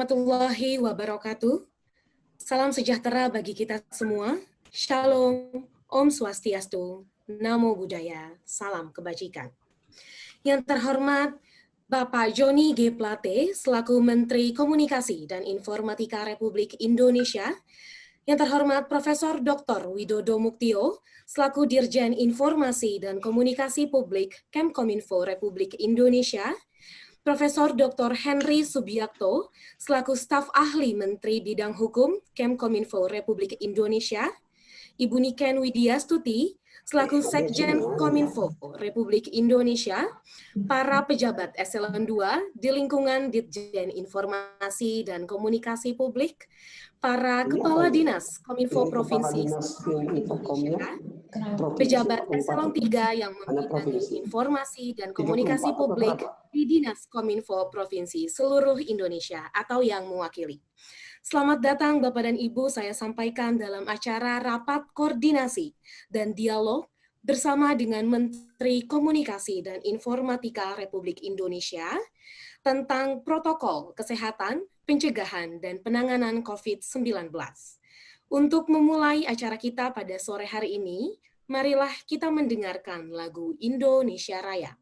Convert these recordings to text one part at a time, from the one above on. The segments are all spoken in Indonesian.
warahmatullahi wabarakatuh. Salam sejahtera bagi kita semua. Shalom, Om Swastiastu, Namo Buddhaya, salam kebajikan. Yang terhormat Bapak Joni G. Plate selaku Menteri Komunikasi dan Informatika Republik Indonesia. Yang terhormat Profesor Dr. Widodo Muktio selaku Dirjen Informasi dan Komunikasi Publik Kemkominfo Republik Indonesia. Profesor Dr. Henry Subiakto selaku staf ahli Menteri Bidang Hukum Kemkominfo Republik Indonesia, Ibu Niken Widyastuti selaku Sekjen Kominfo Republik Indonesia, para pejabat eselon 2 di lingkungan Ditjen Informasi dan Komunikasi Publik, para kepala dinas Kominfo Provinsi Indonesia, pejabat eselon 3 yang membidangi informasi dan komunikasi publik di Dinas Kominfo Provinsi seluruh Indonesia atau yang mewakili. Selamat datang Bapak dan Ibu, saya sampaikan dalam acara Rapat Koordinasi dan Dialog bersama dengan Menteri Komunikasi dan Informatika Republik Indonesia tentang protokol kesehatan, pencegahan, dan penanganan COVID-19. Untuk memulai acara kita pada sore hari ini, marilah kita mendengarkan lagu Indonesia Raya.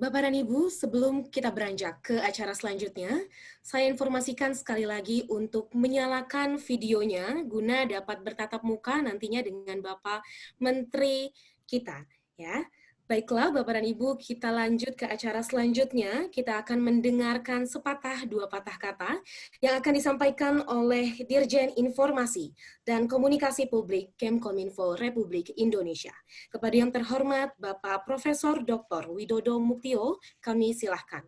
Bapak dan Ibu, sebelum kita beranjak ke acara selanjutnya, saya informasikan sekali lagi untuk menyalakan videonya guna dapat bertatap muka nantinya dengan Bapak Menteri kita, ya. Baiklah Bapak dan Ibu, kita lanjut ke acara selanjutnya. Kita akan mendengarkan sepatah dua patah kata yang akan disampaikan oleh Dirjen Informasi dan Komunikasi Publik Kemkominfo Republik Indonesia. Kepada yang terhormat Bapak Profesor Dr. Widodo Muktio, kami silahkan.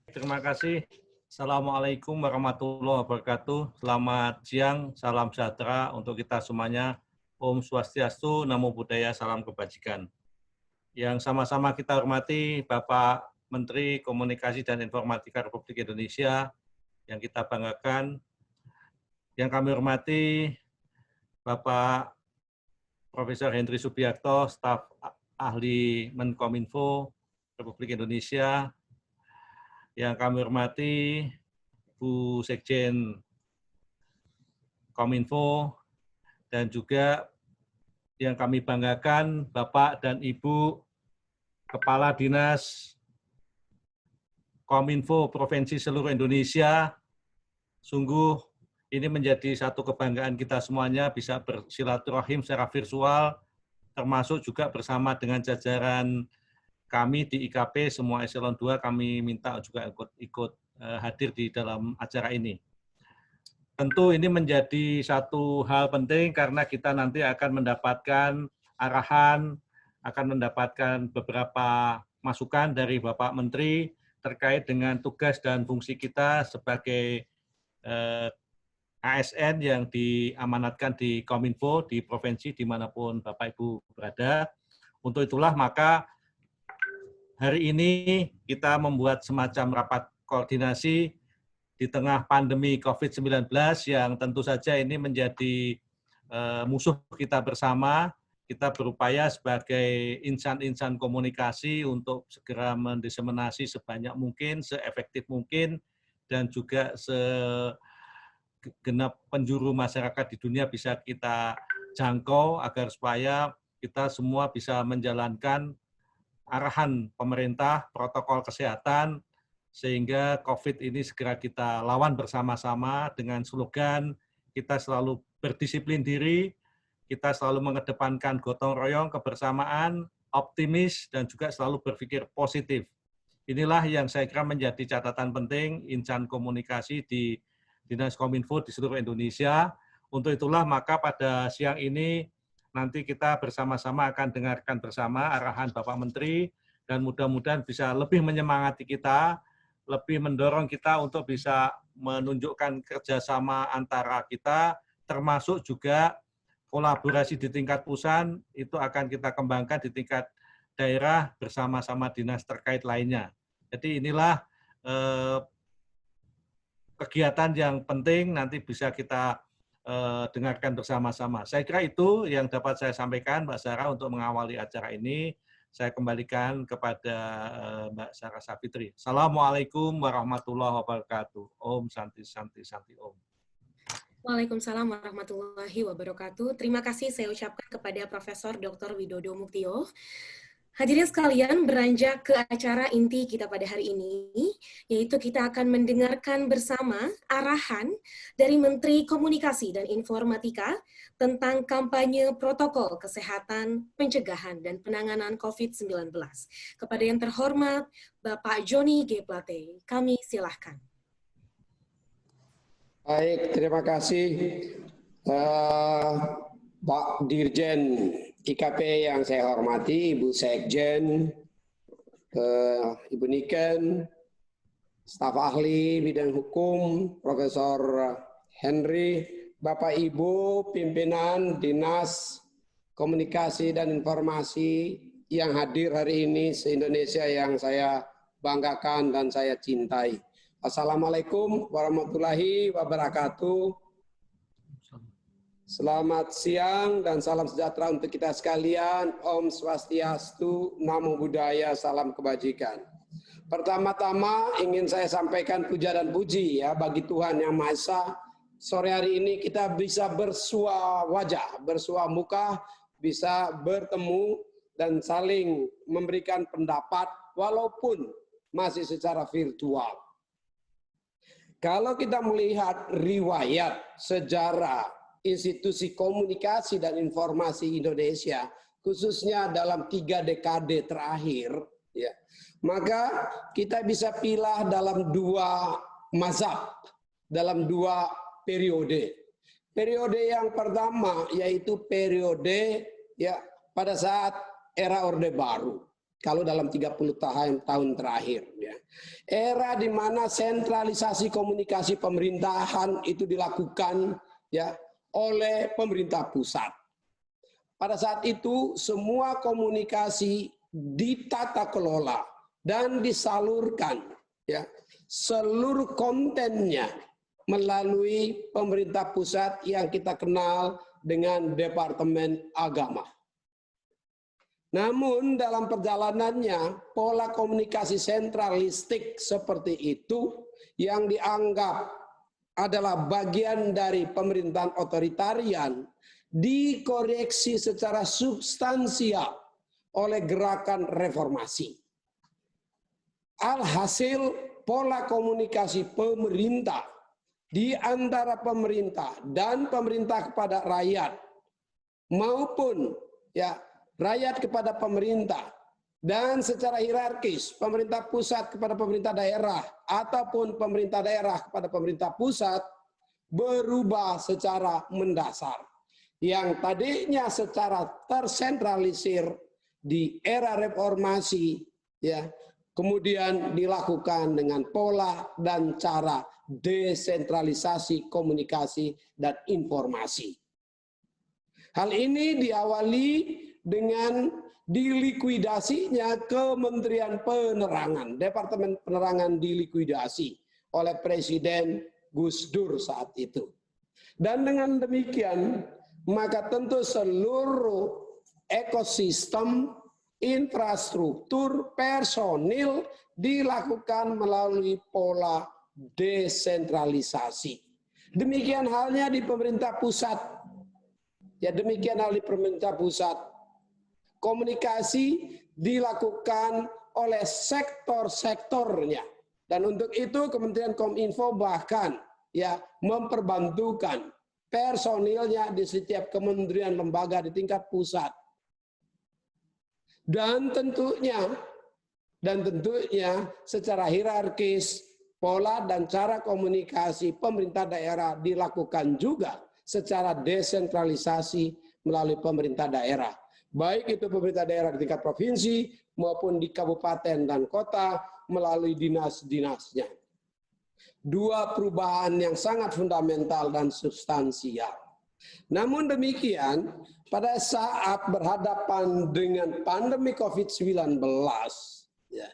Terima kasih. Assalamualaikum warahmatullahi wabarakatuh. Selamat siang, salam sejahtera untuk kita semuanya. Om Swastiastu, Namo Buddhaya, salam kebajikan. Yang sama-sama kita hormati Bapak Menteri Komunikasi dan Informatika Republik Indonesia, yang kita banggakan. Yang kami hormati Bapak Profesor Henry Subiakto, staf ahli Menkominfo Republik Indonesia. Yang kami hormati Bu Sekjen Kominfo, dan juga yang kami banggakan Bapak dan Ibu Kepala Dinas Kominfo Provinsi seluruh Indonesia. Sungguh ini menjadi satu kebanggaan kita semuanya bisa bersilaturahim secara virtual, termasuk juga bersama dengan jajaran kami di IKP, semua eselon 2 kami minta juga ikut hadir di dalam acara ini. Tentu ini menjadi satu hal penting karena kita nanti akan mendapatkan arahan, akan mendapatkan beberapa masukan dari Bapak Menteri terkait dengan tugas dan fungsi kita sebagai ASN yang diamanatkan di Kominfo, di provinsi dimanapun Bapak Ibu berada. Untuk itulah maka hari ini kita membuat semacam rapat koordinasi di tengah pandemi COVID-19 yang tentu saja ini menjadi musuh kita bersama. Kita berupaya sebagai insan-insan komunikasi untuk segera mendiseminasi sebanyak mungkin, seefektif mungkin, dan juga segenap penjuru masyarakat di dunia bisa kita jangkau agar supaya kita semua bisa menjalankan arahan pemerintah, protokol kesehatan, sehingga COVID ini segera kita lawan bersama-sama dengan slogan kita selalu berdisiplin diri, kita selalu mengedepankan gotong royong, kebersamaan, optimis, dan juga selalu berpikir positif. Inilah yang saya kira menjadi catatan penting insan komunikasi di Dinas Kominfo di seluruh Indonesia. Untuk itulah maka pada siang ini nanti kita bersama-sama akan dengarkan bersama arahan Bapak Menteri, dan mudah-mudahan bisa lebih menyemangati kita, lebih mendorong kita untuk bisa menunjukkan kerjasama antara kita, termasuk juga kolaborasi di tingkat pusat itu akan kita kembangkan di tingkat daerah bersama-sama dinas terkait lainnya. Jadi inilah kegiatan yang penting nanti bisa kita dengarkan bersama-sama. Saya kira itu yang dapat saya sampaikan, Mbak Sarah, untuk mengawali acara ini. Saya kembalikan kepada Mbak Sarah Savitri. Assalamualaikum warahmatullahi wabarakatuh. Om Santi Santi Santi Om. Waalaikumsalam warahmatullahi wabarakatuh. Terima kasih saya ucapkan kepada Profesor Dr. Widodo Muktio. Hadirin sekalian, beranjak ke acara inti kita pada hari ini, yaitu kita akan mendengarkan bersama arahan dari Menteri Komunikasi dan Informatika tentang kampanye protokol kesehatan, pencegahan, dan penanganan COVID-19. Kepada yang terhormat, Bapak Joni G. Plate, kami silahkan. Baik, terima kasih Pak Dirjen IKP yang saya hormati, Ibu Sekjen, Ibu Niken, staf ahli bidang hukum, Profesor Henry, Bapak Ibu pimpinan Dinas Komunikasi dan Informasi yang hadir hari ini se-Indonesia yang saya banggakan dan saya cintai. Assalamualaikum warahmatullahi wabarakatuh. Selamat siang dan salam sejahtera untuk kita sekalian. Om Swastiastu, Namo Buddhaya, salam kebajikan. Pertama-tama ingin saya sampaikan puja dan puji ya bagi Tuhan Yang Maha Esa. Sore hari ini kita bisa bersua wajah, bersua muka, bisa bertemu dan saling memberikan pendapat walaupun masih secara virtual. Kalau kita melihat riwayat sejarah institusi komunikasi dan informasi Indonesia, khususnya dalam 3 dekade terakhir, ya, maka kita bisa pilih dalam 2 mazhab, dalam 2 periode. Periode yang pertama yaitu periode ya pada saat era Orde Baru. Kalau dalam 30 tahun terakhir. Ya. Era di mana sentralisasi komunikasi pemerintahan itu dilakukan ya oleh pemerintah pusat. Pada saat itu semua komunikasi ditata kelola dan disalurkan ya seluruh kontennya melalui pemerintah pusat yang kita kenal dengan Departemen Agama. Namun dalam perjalanannya pola komunikasi sentralistik seperti itu yang dianggap adalah bagian dari pemerintahan otoritarian dikoreksi secara substansial oleh gerakan reformasi. Alhasil pola komunikasi pemerintah di antara pemerintah dan pemerintah kepada rakyat maupun ya rakyat kepada pemerintah, dan secara hierarkis pemerintah pusat kepada pemerintah daerah ataupun pemerintah daerah kepada pemerintah pusat berubah secara mendasar. Yang tadinya secara tersentralisir di era reformasi ya. Kemudian dilakukan dengan pola dan cara desentralisasi komunikasi dan informasi. Hal ini diawali dengan dilikuidasinya Kementerian Penerangan, Departemen Penerangan dilikuidasi oleh Presiden Gus Dur saat itu. Dan dengan demikian, maka tentu seluruh ekosistem, infrastruktur, personil dilakukan melalui pola desentralisasi. Demikian halnya di pemerintah pusat. Ya, demikian hal di pemerintah pusat. Komunikasi dilakukan oleh sektor-sektornya. Dan untuk itu Kementerian Kominfo bahkan ya memperbantukan personilnya di setiap kementerian lembaga di tingkat pusat. Dan tentunya secara hierarkis pola dan cara komunikasi pemerintah daerah dilakukan juga secara desentralisasi melalui pemerintah daerah. Baik itu pemerintah daerah di tingkat provinsi maupun di kabupaten dan kota melalui dinas-dinasnya. Dua perubahan yang sangat fundamental dan substansial. Namun demikian, pada saat berhadapan dengan pandemi COVID-19, ya,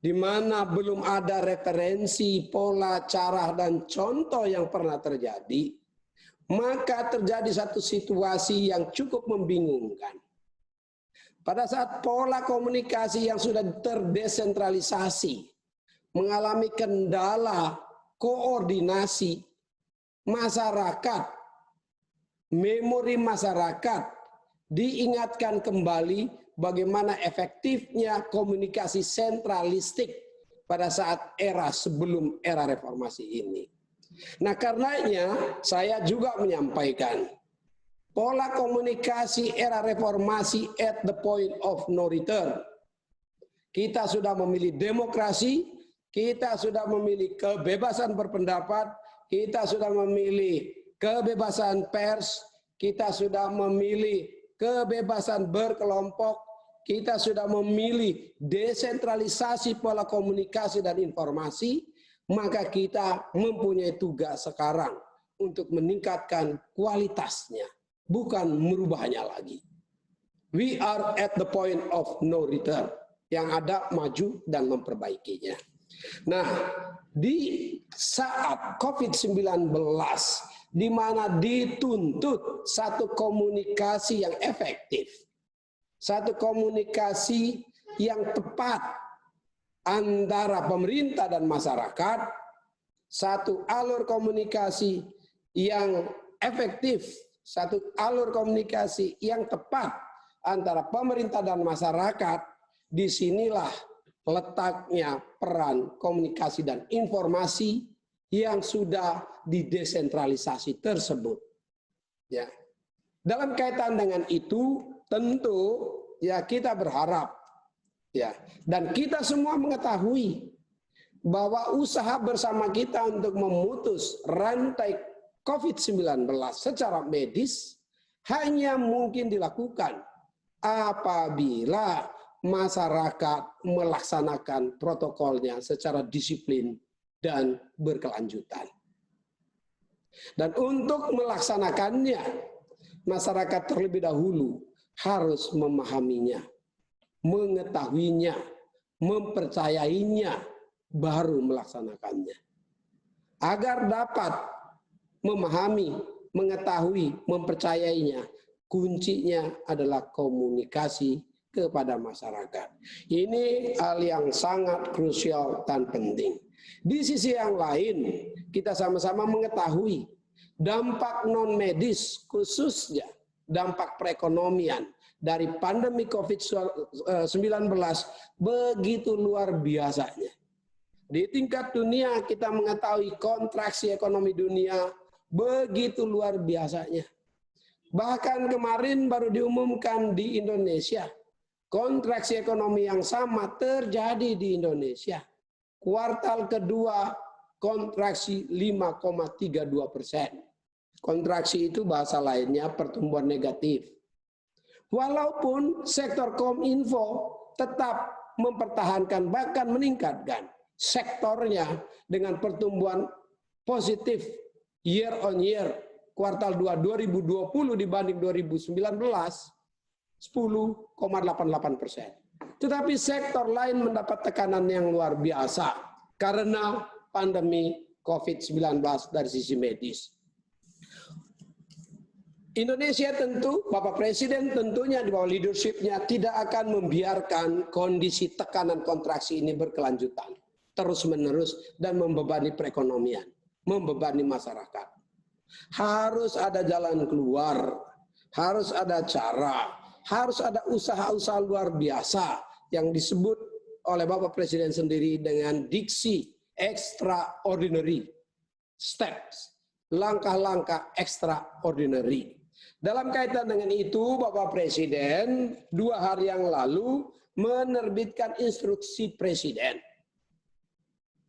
di mana belum ada referensi, pola, cara, dan contoh yang pernah terjadi, maka terjadi satu situasi yang cukup membingungkan. Pada saat pola komunikasi yang sudah terdesentralisasi, mengalami kendala koordinasi, masyarakat, memori masyarakat diingatkan kembali bagaimana efektifnya komunikasi sentralistik pada saat era sebelum era reformasi ini. Nah, karenanya saya juga menyampaikan pola komunikasi era reformasi at the point of no return. Kita sudah memilih demokrasi, kita sudah memilih kebebasan berpendapat, kita sudah memilih kebebasan pers, kita sudah memilih kebebasan berkelompok, kita sudah memilih desentralisasi pola komunikasi dan informasi, maka kita mempunyai tugas sekarang untuk meningkatkan kualitasnya, bukan merubahnya lagi. We are at the point of no return, yang ada maju dan memperbaikinya. Nah, di saat COVID-19, di mana dituntut satu komunikasi yang efektif, satu komunikasi yang tepat antara pemerintah dan masyarakat, satu alur komunikasi yang efektif, satu alur komunikasi yang tepat antara pemerintah dan masyarakat, disinilah letaknya peran komunikasi dan informasi yang sudah didesentralisasi tersebut. Ya. Dalam kaitan dengan itu, tentu ya kita berharap ya, dan kita semua mengetahui bahwa usaha bersama kita untuk memutus rantai COVID-19 secara medis hanya mungkin dilakukan apabila masyarakat melaksanakan protokolnya secara disiplin dan berkelanjutan. Dan untuk melaksanakannya, masyarakat terlebih dahulu harus memahaminya, mengetahuinya, mempercayainya, baru melaksanakannya. Agar dapat memahami, mengetahui, mempercayainya, kuncinya adalah komunikasi kepada masyarakat. Ini hal yang sangat krusial dan penting. Di sisi yang lain, kita sama-sama mengetahui dampak non-medis, khususnya dampak perekonomian dari pandemi COVID-19 begitu luar biasanya. Di tingkat dunia kita mengetahui kontraksi ekonomi dunia begitu luar biasanya. Bahkan kemarin baru diumumkan di Indonesia, kontraksi ekonomi yang sama terjadi di Indonesia. Kuartal kedua kontraksi 5,32%. Kontraksi itu bahasa lainnya pertumbuhan negatif. Walaupun sektor Kominfo tetap mempertahankan bahkan meningkatkan sektornya dengan pertumbuhan positif year on year kuartal 2 2020 dibanding 2019 10,88%. Tetapi sektor lain mendapat tekanan yang luar biasa karena pandemi COVID-19 dari sisi medis. Indonesia tentu, Bapak Presiden tentunya di bawah leadership-nya tidak akan membiarkan kondisi tekanan kontraksi ini berkelanjutan, terus-menerus dan membebani perekonomian, membebani masyarakat. Harus ada jalan keluar, harus ada cara, harus ada usaha-usaha luar biasa yang disebut oleh Bapak Presiden sendiri dengan diksi extraordinary steps, langkah-langkah extraordinary. Dalam kaitan dengan itu, Bapak Presiden 2 hari yang lalu menerbitkan instruksi Presiden.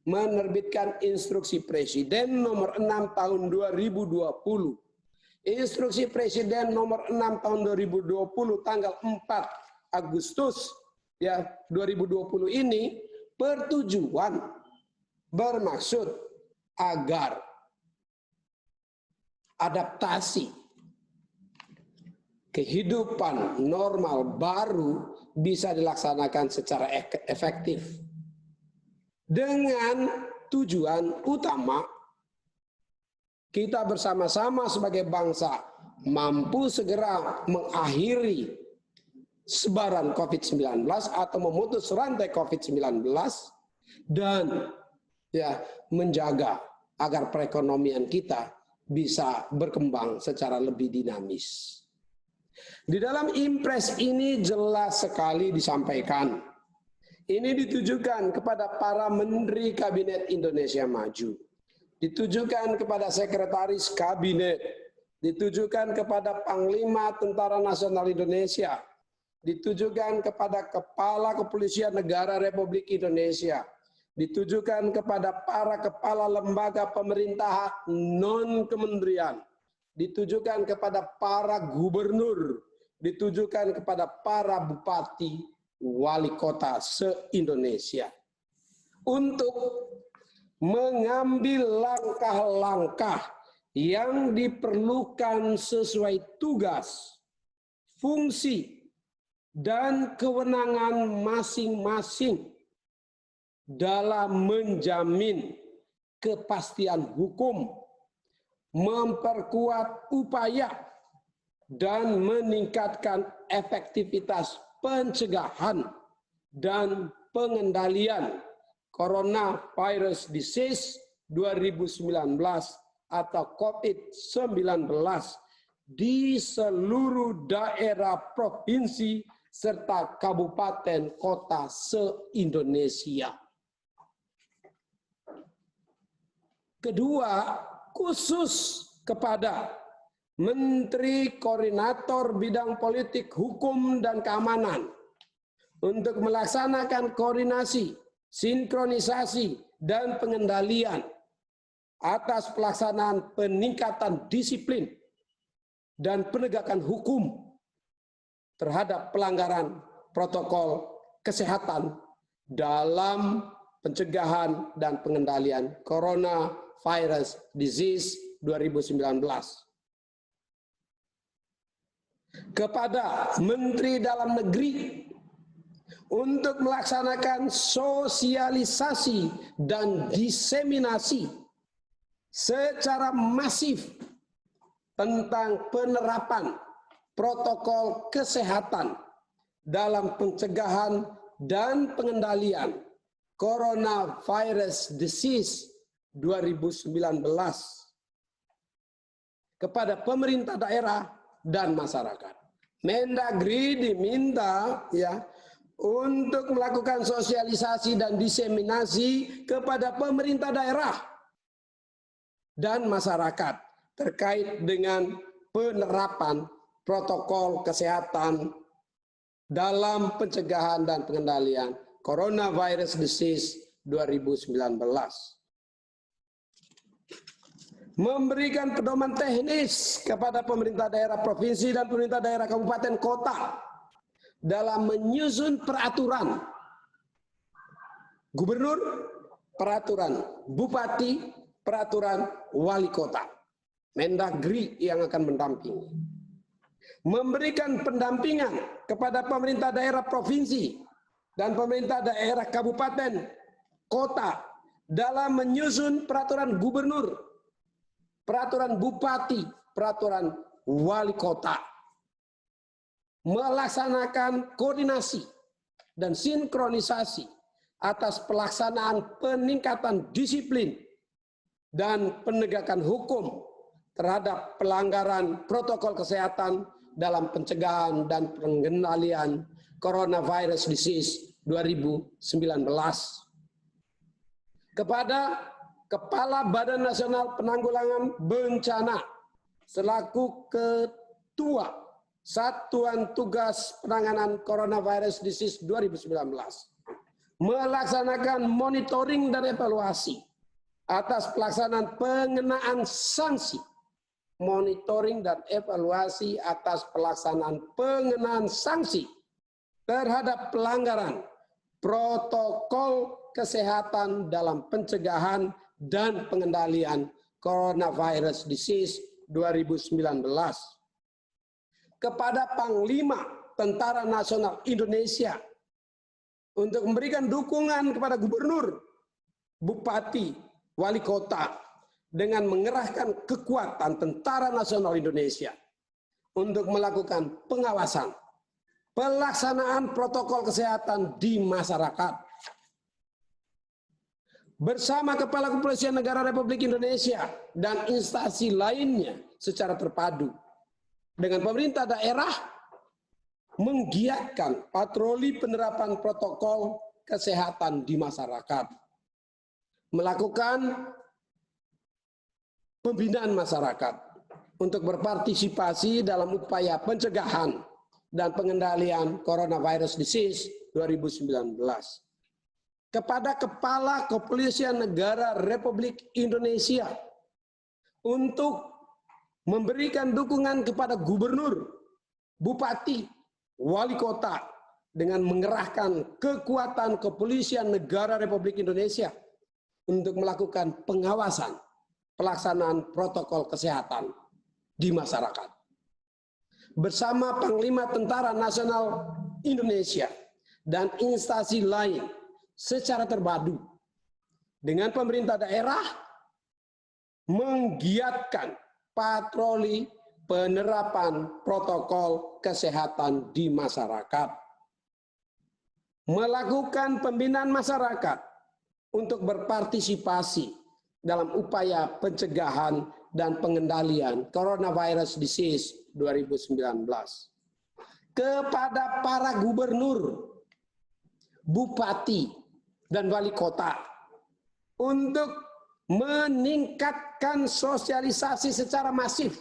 Menerbitkan instruksi Presiden nomor 6 tahun 2020. Instruksi Presiden nomor 6 tahun 2020 tanggal 4 Agustus ya 2020 ini bertujuan bermaksud agar adaptasi kehidupan normal baru bisa dilaksanakan secara efektif dengan tujuan utama kita bersama-sama sebagai bangsa mampu segera mengakhiri sebaran COVID-19 atau memutus rantai COVID-19 dan ya menjaga agar perekonomian kita bisa berkembang secara lebih dinamis. Di dalam impres ini jelas sekali disampaikan. Ini ditujukan kepada para Menteri Kabinet Indonesia Maju. Ditujukan kepada Sekretaris Kabinet. Ditujukan kepada Panglima Tentara Nasional Indonesia. Ditujukan kepada Kepala Kepolisian Negara Republik Indonesia. Ditujukan kepada para kepala lembaga pemerintah non-kementerian. Ditujukan kepada para gubernur, ditujukan kepada para bupati, wali kota se-Indonesia. Untuk mengambil langkah-langkah yang diperlukan sesuai tugas, fungsi, dan kewenangan masing-masing dalam menjamin kepastian hukum, memperkuat upaya dan meningkatkan efektivitas pencegahan dan pengendalian Coronavirus Disease 2019 atau COVID-19 di seluruh daerah provinsi serta kabupaten kota se-Indonesia. Kedua, khusus kepada Menteri Koordinator Bidang Politik, Hukum, dan Keamanan untuk melaksanakan koordinasi, sinkronisasi, dan pengendalian atas pelaksanaan peningkatan disiplin dan penegakan hukum terhadap pelanggaran protokol kesehatan dalam pencegahan dan pengendalian Coronavirus Disease 2019. Kepada Menteri Dalam Negeri untuk melaksanakan sosialisasi dan diseminasi secara masif tentang penerapan protokol kesehatan dalam pencegahan dan pengendalian Coronavirus Disease 2019 kepada pemerintah daerah dan masyarakat. Mendagri diminta ya untuk melakukan sosialisasi dan diseminasi kepada pemerintah daerah dan masyarakat terkait dengan penerapan protokol kesehatan dalam pencegahan dan pengendalian Coronavirus Disease 2019. Memberikan pedoman teknis kepada pemerintah daerah provinsi dan pemerintah daerah kabupaten kota dalam menyusun peraturan gubernur, peraturan bupati, peraturan wali kota. Mendagri yang akan mendampingi. Memberikan pendampingan kepada pemerintah daerah provinsi dan pemerintah daerah kabupaten, kota dalam menyusun peraturan gubernur, peraturan bupati, peraturan wali kota. Melaksanakan koordinasi dan sinkronisasi atas pelaksanaan peningkatan disiplin dan penegakan hukum terhadap pelanggaran protokol kesehatan dalam pencegahan dan pengendalian coronavirus disease 2019. Kepada Kepala Badan Nasional Penanggulangan Bencana selaku Ketua Satuan Tugas Penanganan Coronavirus Disease 2019 melaksanakan monitoring dan evaluasi atas pelaksanaan pengenaan sanksi. Monitoring dan evaluasi atas pelaksanaan pengenaan sanksi terhadap pelanggaran protokol kesehatan dalam pencegahan dan pengendalian coronavirus disease 2019. Kepada Panglima Tentara Nasional Indonesia untuk memberikan dukungan kepada gubernur, bupati, wali kota dengan mengerahkan kekuatan Tentara Nasional Indonesia untuk melakukan pengawasan pelaksanaan protokol kesehatan di masyarakat. Bersama Kepala Kepolisian Negara Republik Indonesia dan instansi lainnya secara terpadu dengan pemerintah daerah menggiatkan patroli penerapan protokol kesehatan di masyarakat. Melakukan pembinaan masyarakat untuk berpartisipasi dalam upaya pencegahan dan pengendalian coronavirus disease 2019. Kepada Kepala Kepolisian Negara Republik Indonesia untuk memberikan dukungan kepada gubernur, bupati, wali kota dengan mengerahkan kekuatan Kepolisian Negara Republik Indonesia untuk melakukan pengawasan pelaksanaan protokol kesehatan di masyarakat. Bersama Panglima Tentara Nasional Indonesia dan instansi lain secara terpadu dengan pemerintah daerah menggiatkan patroli penerapan protokol kesehatan di masyarakat. Melakukan pembinaan masyarakat untuk berpartisipasi dalam upaya pencegahan dan pengendalian coronavirus disease 2019. Kepada para gubernur, bupati, dan wali kota untuk meningkatkan sosialisasi secara masif.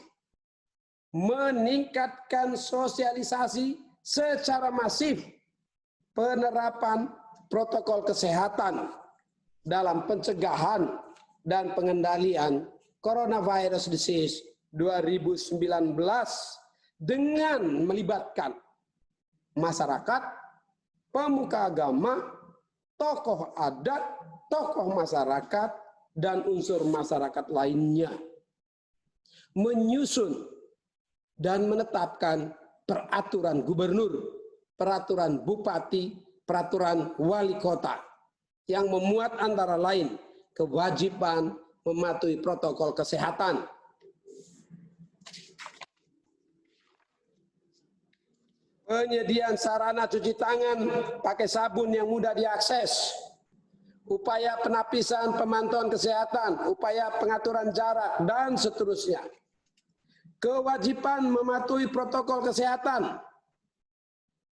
Meningkatkan sosialisasi secara masif penerapan protokol kesehatan dalam pencegahan dan pengendalian coronavirus disease 2019 dengan melibatkan masyarakat, pemuka agama, tokoh adat, tokoh masyarakat, dan unsur masyarakat lainnya. Menyusun dan menetapkan peraturan gubernur, peraturan bupati, peraturan wali kota yang memuat antara lain kewajiban mematuhi protokol kesehatan, penyediaan sarana cuci tangan pakai sabun yang mudah diakses, upaya penapisan pemantauan kesehatan, upaya pengaturan jarak, dan seterusnya. Kewajiban mematuhi protokol kesehatan,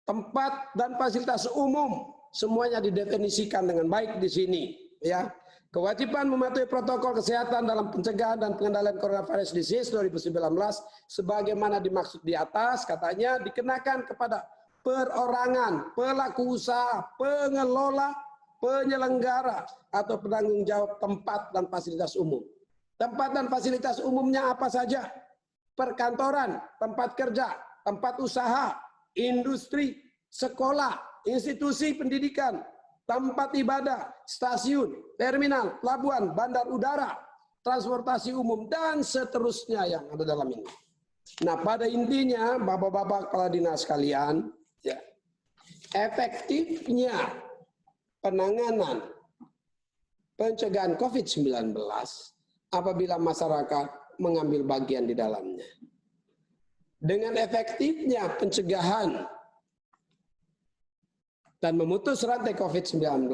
tempat dan fasilitas umum, semuanya didefinisikan dengan baik di sini, ya. Kewajiban mematuhi protokol kesehatan dalam pencegahan dan pengendalian coronavirus disease 2019 sebagaimana dimaksud di atas, katanya dikenakan kepada perorangan, pelaku usaha, pengelola, penyelenggara atau penanggung jawab tempat dan fasilitas umum. Tempat dan fasilitas umumnya apa saja? Perkantoran, tempat kerja, tempat usaha, industri, sekolah, institusi pendidikan, tempat ibadah, stasiun, terminal, pelabuhan, bandar udara, transportasi umum, dan seterusnya yang ada dalam ini. Nah, pada intinya, Bapak-Bapak Kepala Dinas sekalian, ya, efektifnya penanganan pencegahan COVID-19 apabila masyarakat mengambil bagian di dalamnya. Dengan efektifnya pencegahan dan memutus rantai COVID-19,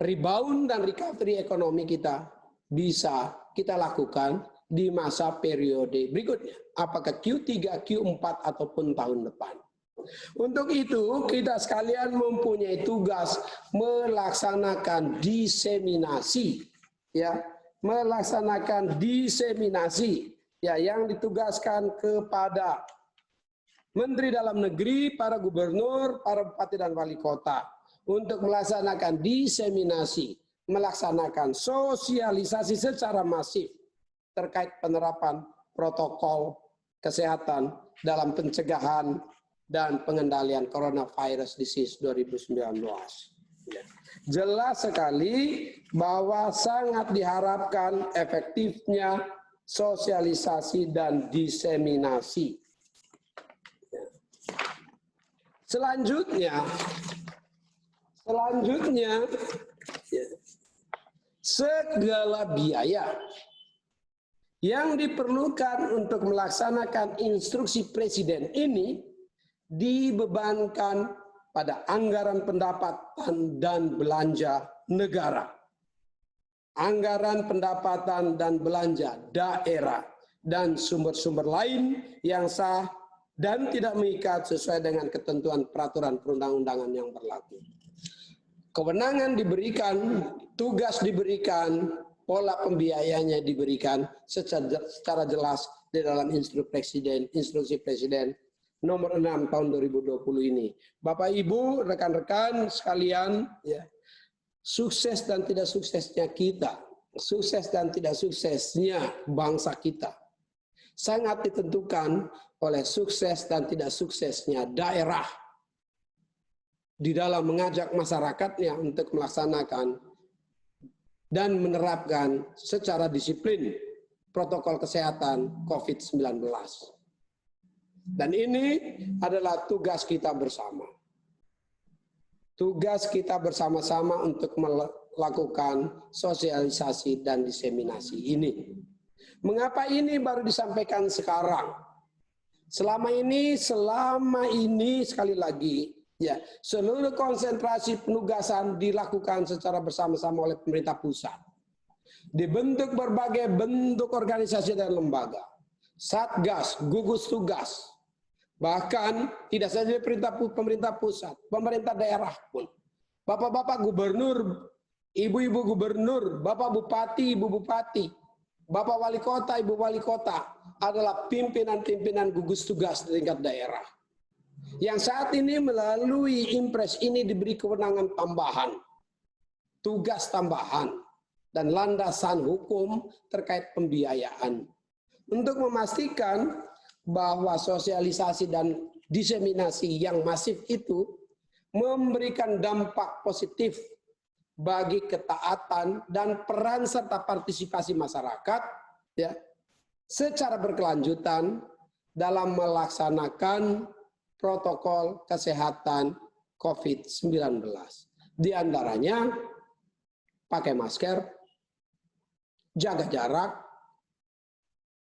rebound dan recovery ekonomi kita bisa kita lakukan di masa periode berikutnya, apakah Q3, Q4 ataupun tahun depan. Untuk itu kita sekalian mempunyai tugas melaksanakan diseminasi, ya, melaksanakan diseminasi, ya, yang ditugaskan kepada Menteri Dalam Negeri, para gubernur, para bupati dan wali kota untuk melaksanakan diseminasi, melaksanakan sosialisasi secara masif terkait penerapan protokol kesehatan dalam pencegahan dan pengendalian coronavirus disease 2019. Jelas sekali bahwa sangat diharapkan efektifnya sosialisasi dan diseminasi. Selanjutnya, segala biaya yang diperlukan untuk melaksanakan instruksi Presiden ini dibebankan pada anggaran pendapatan dan belanja negara, anggaran pendapatan dan belanja daerah, dan sumber-sumber lain yang sah dan tidak mengikat sesuai dengan ketentuan peraturan perundang-undangan yang berlaku. Kewenangan diberikan, tugas diberikan, pola pembiayanya diberikan secara jelas di dalam instruksi Presiden nomor 6 tahun 2020 ini. Bapak Ibu, rekan-rekan sekalian, ya, sukses dan tidak suksesnya kita, sukses dan tidak suksesnya bangsa kita sangat ditentukan oleh sukses dan tidak suksesnya daerah di dalam mengajak masyarakatnya untuk melaksanakan dan menerapkan secara disiplin protokol kesehatan COVID-19. Dan ini adalah tugas kita bersama. Tugas kita bersama-sama untuk melakukan sosialisasi dan diseminasi ini. Mengapa ini baru disampaikan sekarang? Selama ini sekali lagi, ya, seluruh konsentrasi penugasan dilakukan secara bersama-sama oleh pemerintah pusat. Dibentuk berbagai bentuk organisasi dan lembaga. Satgas, gugus tugas. Bahkan tidak saja pemerintah pusat, pemerintah daerah pun. Bapak-bapak gubernur, ibu-ibu gubernur, bapak bupati, ibu bupati, bapak wali kota, ibu wali kota adalah pimpinan-pimpinan gugus tugas di tingkat daerah. Yang saat ini melalui impres ini diberi kewenangan tambahan, tugas tambahan, dan landasan hukum terkait pembiayaan. Untuk memastikan bahwa sosialisasi dan diseminasi yang masif itu memberikan dampak positif bagi ketaatan dan peran serta partisipasi masyarakat, ya, secara berkelanjutan dalam melaksanakan protokol kesehatan COVID-19. Di antaranya pakai masker, jaga jarak,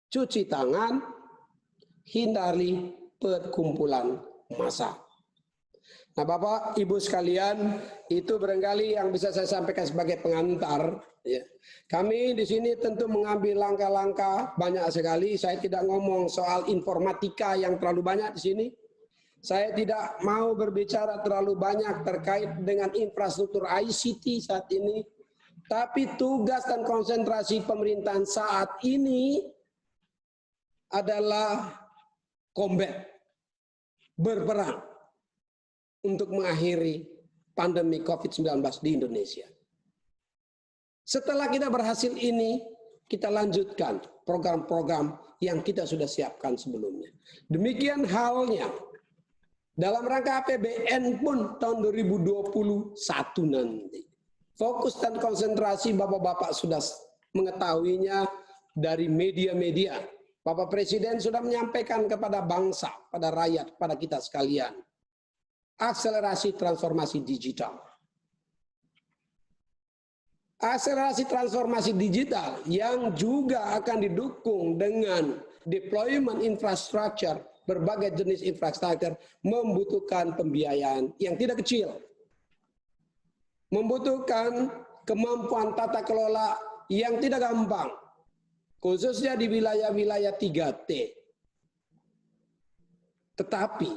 cuci tangan, hindari perkumpulan massa. Nah, Bapak, Ibu sekalian, itu barangkali yang bisa saya sampaikan sebagai pengantar. Ya. Kami di sini tentu mengambil langkah-langkah banyak sekali. Saya tidak ngomong soal informatika yang terlalu banyak di sini. Saya tidak mau berbicara terlalu banyak terkait dengan infrastruktur ICT saat ini. Tapi tugas dan konsentrasi pemerintahan saat ini adalah combat, berperang untuk mengakhiri pandemi COVID-19 di Indonesia. Setelah kita berhasil ini, kita lanjutkan program-program yang kita sudah siapkan sebelumnya. Demikian halnya Dalam rangka APBN pun tahun 2021 nanti. Fokus dan konsentrasi Bapak-Bapak sudah mengetahuinya dari media-media. Bapak Presiden sudah menyampaikan kepada bangsa, pada rakyat, pada kita sekalian. Akselerasi transformasi digital. Akselerasi transformasi digital yang juga akan didukung dengan deployment infrastructure, berbagai jenis infrastruktur membutuhkan pembiayaan yang tidak kecil. Membutuhkan kemampuan tata kelola yang tidak gampang, khususnya di wilayah-wilayah 3T. Tetapi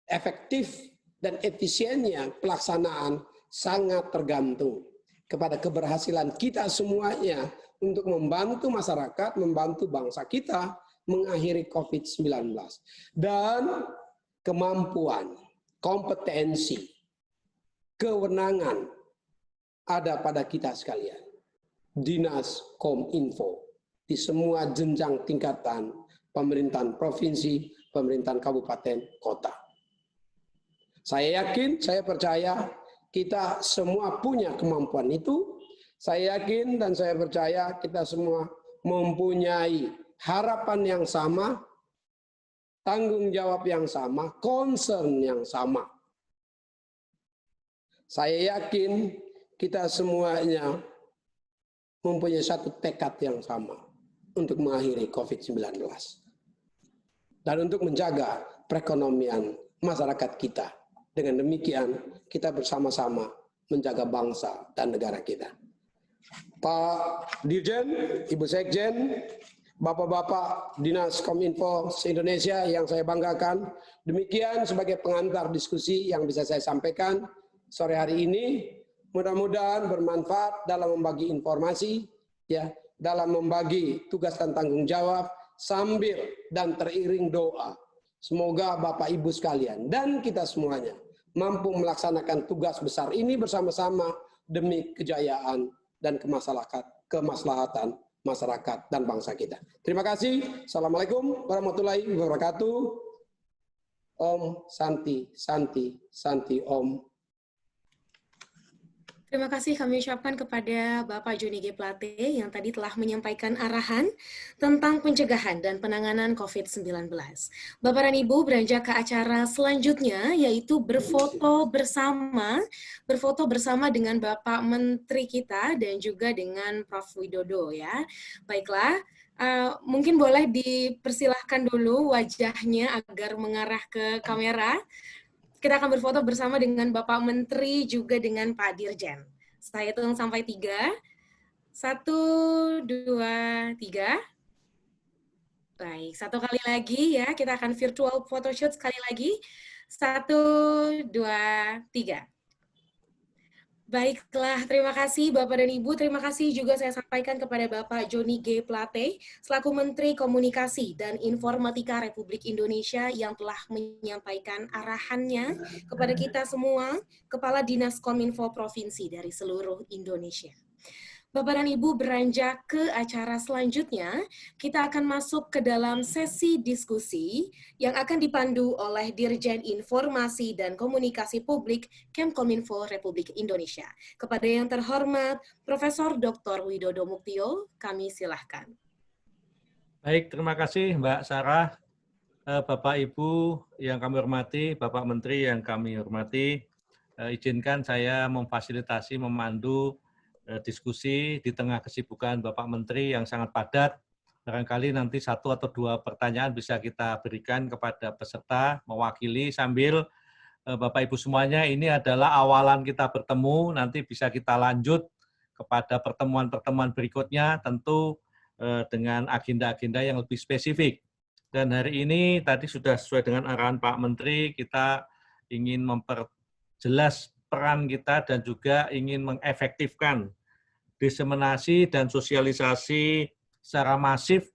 efektif dan efisiennya pelaksanaan sangat tergantung kepada keberhasilan kita semuanya untuk membantu masyarakat, membantu bangsa kita mengakhiri COVID-19. Dan kemampuan, kompetensi, kewenangan ada pada kita sekalian. Dinas Kominfo di semua jenjang tingkatan pemerintahan provinsi, pemerintahan kabupaten, kota. Saya yakin, saya percaya kita semua punya kemampuan itu. Saya yakin dan saya percaya kita semua mempunyai harapan yang sama, tanggung jawab yang sama, concern yang sama. Saya yakin kita semuanya mempunyai satu tekad yang sama untuk mengakhiri COVID-19 dan untuk menjaga perekonomian masyarakat kita. Dengan demikian, kita bersama-sama menjaga bangsa dan negara kita. Pak Dirjen, Ibu Sekjen, Bapak-Bapak Dinas Kominfo se-Indonesia yang saya banggakan, demikian sebagai pengantar diskusi yang bisa saya sampaikan sore hari ini. Mudah-mudahan bermanfaat dalam membagi informasi, ya, dalam membagi tugas dan tanggung jawab sambil dan teriring doa. Semoga Bapak Ibu sekalian dan kita semuanya mampu melaksanakan tugas besar ini bersama-sama demi kejayaan dan kemaslahatan masyarakat dan bangsa kita. Terima kasih. Assalamualaikum warahmatullahi wabarakatuh. Om Santi, Santi, Santi Om. Terima kasih kami ucapkan kepada Bapak Joni G. Plate yang tadi telah menyampaikan arahan tentang pencegahan dan penanganan COVID-19. Bapak dan Ibu beranjak ke acara selanjutnya, yaitu berfoto bersama dengan Bapak Menteri kita dan juga dengan Prof. Widodo ya. Baiklah, mungkin boleh dipersilahkan dulu wajahnya agar mengarah ke kamera. Kita akan berfoto bersama dengan Bapak Menteri juga dengan Pak Dirjen. Saya hitung sampai 3. 1, 2, 3. Baik, satu kali lagi ya. Kita akan virtual photoshoot sekali lagi. 1, 2, 3. Baiklah, terima kasih Bapak dan Ibu. Terima kasih juga saya sampaikan kepada Bapak Joni G. Plate, selaku Menteri Komunikasi dan Informatika Republik Indonesia yang telah menyampaikan arahannya kepada kita semua, Kepala Dinas Kominfo Provinsi dari seluruh Indonesia. Bapak dan Ibu beranjak ke acara selanjutnya, kita akan masuk ke dalam sesi diskusi yang akan dipandu oleh Dirjen Informasi dan Komunikasi Publik Kemkominfo Republik Indonesia. Kepada yang terhormat, Profesor Dr. Widodo Muktio, kami silahkan. Baik, terima kasih Mbak Sarah, Bapak Ibu yang kami hormati, Bapak Menteri yang kami hormati, izinkan saya memfasilitasi, memandu diskusi di tengah kesibukan Bapak Menteri yang sangat padat. Barangkali nanti 1 atau 2 pertanyaan bisa kita berikan kepada peserta, mewakili sambil Bapak Ibu semuanya, ini adalah awalan kita bertemu, nanti bisa kita lanjut kepada pertemuan-pertemuan berikutnya, tentu dengan agenda-agenda yang lebih spesifik. Dan hari ini tadi sudah sesuai dengan arahan Pak Menteri, kita ingin memperjelas peran kita dan juga ingin mengefektifkan diseminasi dan sosialisasi secara masif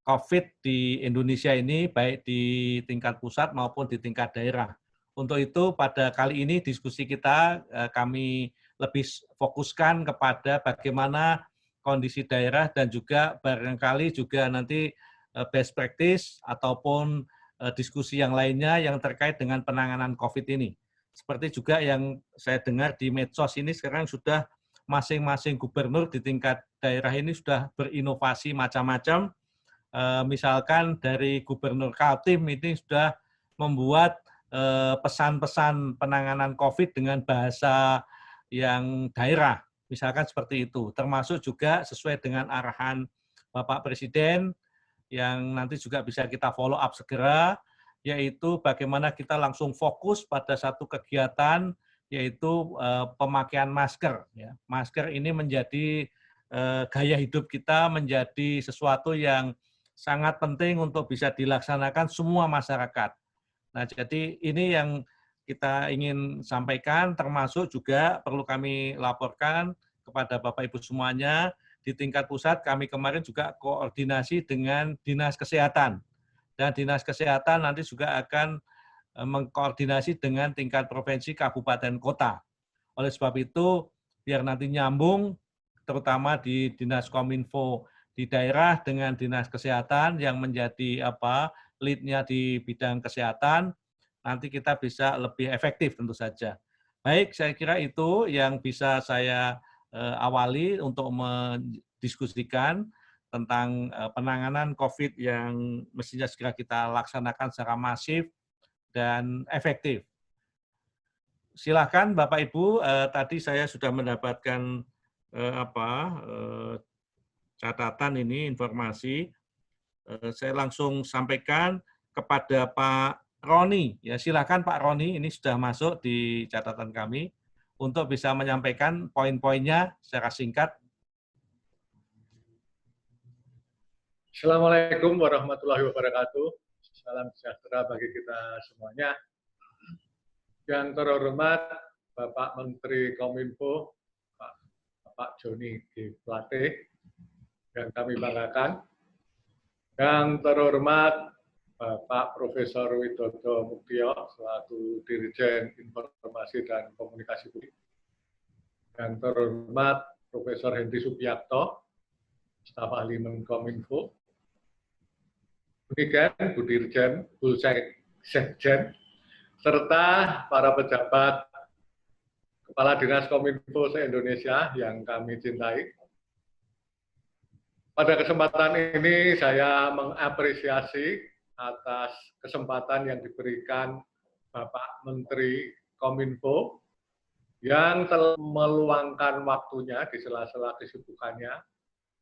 COVID di Indonesia ini, baik di tingkat pusat maupun di tingkat daerah. Untuk itu, pada kali ini diskusi kita, kami lebih fokuskan kepada bagaimana kondisi daerah dan juga barangkali juga nanti best practice ataupun diskusi yang lainnya yang terkait dengan penanganan COVID ini. Seperti juga yang saya dengar di medsos ini sekarang sudah masing-masing gubernur di tingkat daerah ini sudah berinovasi macam-macam. Misalkan dari Gubernur Kaltim ini sudah membuat pesan-pesan penanganan COVID dengan bahasa yang daerah, misalkan seperti itu. Termasuk juga sesuai dengan arahan Bapak Presiden yang nanti juga bisa kita follow up segera, yaitu bagaimana kita langsung fokus pada satu kegiatan, yaitu pemakaian masker. Masker ini menjadi gaya hidup kita, menjadi sesuatu yang sangat penting untuk bisa dilaksanakan semua masyarakat. Nah, jadi ini yang kita ingin sampaikan, termasuk juga perlu kami laporkan kepada Bapak Ibu semuanya, di tingkat pusat kami kemarin juga koordinasi dengan Dinas Kesehatan. Dan Dinas Kesehatan nanti juga akan mengkoordinasi dengan tingkat provinsi, kabupaten, kota. Oleh sebab itu, biar nanti nyambung, terutama di Dinas Kominfo di daerah dengan Dinas Kesehatan yang menjadi lead-nya di bidang kesehatan, nanti kita bisa lebih efektif tentu saja. Baik, saya kira itu yang bisa saya awali untuk mendiskusikan tentang penanganan COVID yang mestinya segera kita laksanakan secara masif dan efektif. Silakan Bapak Ibu, tadi saya sudah mendapatkan catatan ini, informasi. Saya langsung sampaikan kepada Pak Roni. Ya, silakan Pak Roni, ini sudah masuk di catatan kami untuk bisa menyampaikan poin-poinnya secara singkat. Assalamualaikum warahmatullahi wabarakatuh. Salam sejahtera bagi kita semuanya. Yang terhormat Bapak Menteri Kominfo, Pak Joni G. Plate, yang kami banggakan. Yang terhormat Bapak Profesor Widodo Muktio selaku Dirjen Informasi dan Komunikasi Publik. Yang terhormat Profesor Hendy Subiakto, staf ahli Menkominfo. Demikian Bu Dirjen, Bu Sekjen, serta para pejabat Kepala Dinas Kominfo se-Indonesia yang kami cintai. Pada kesempatan ini saya mengapresiasi atas kesempatan yang diberikan Bapak Menteri Kominfo yang telah meluangkan waktunya di sela-sela kesibukannya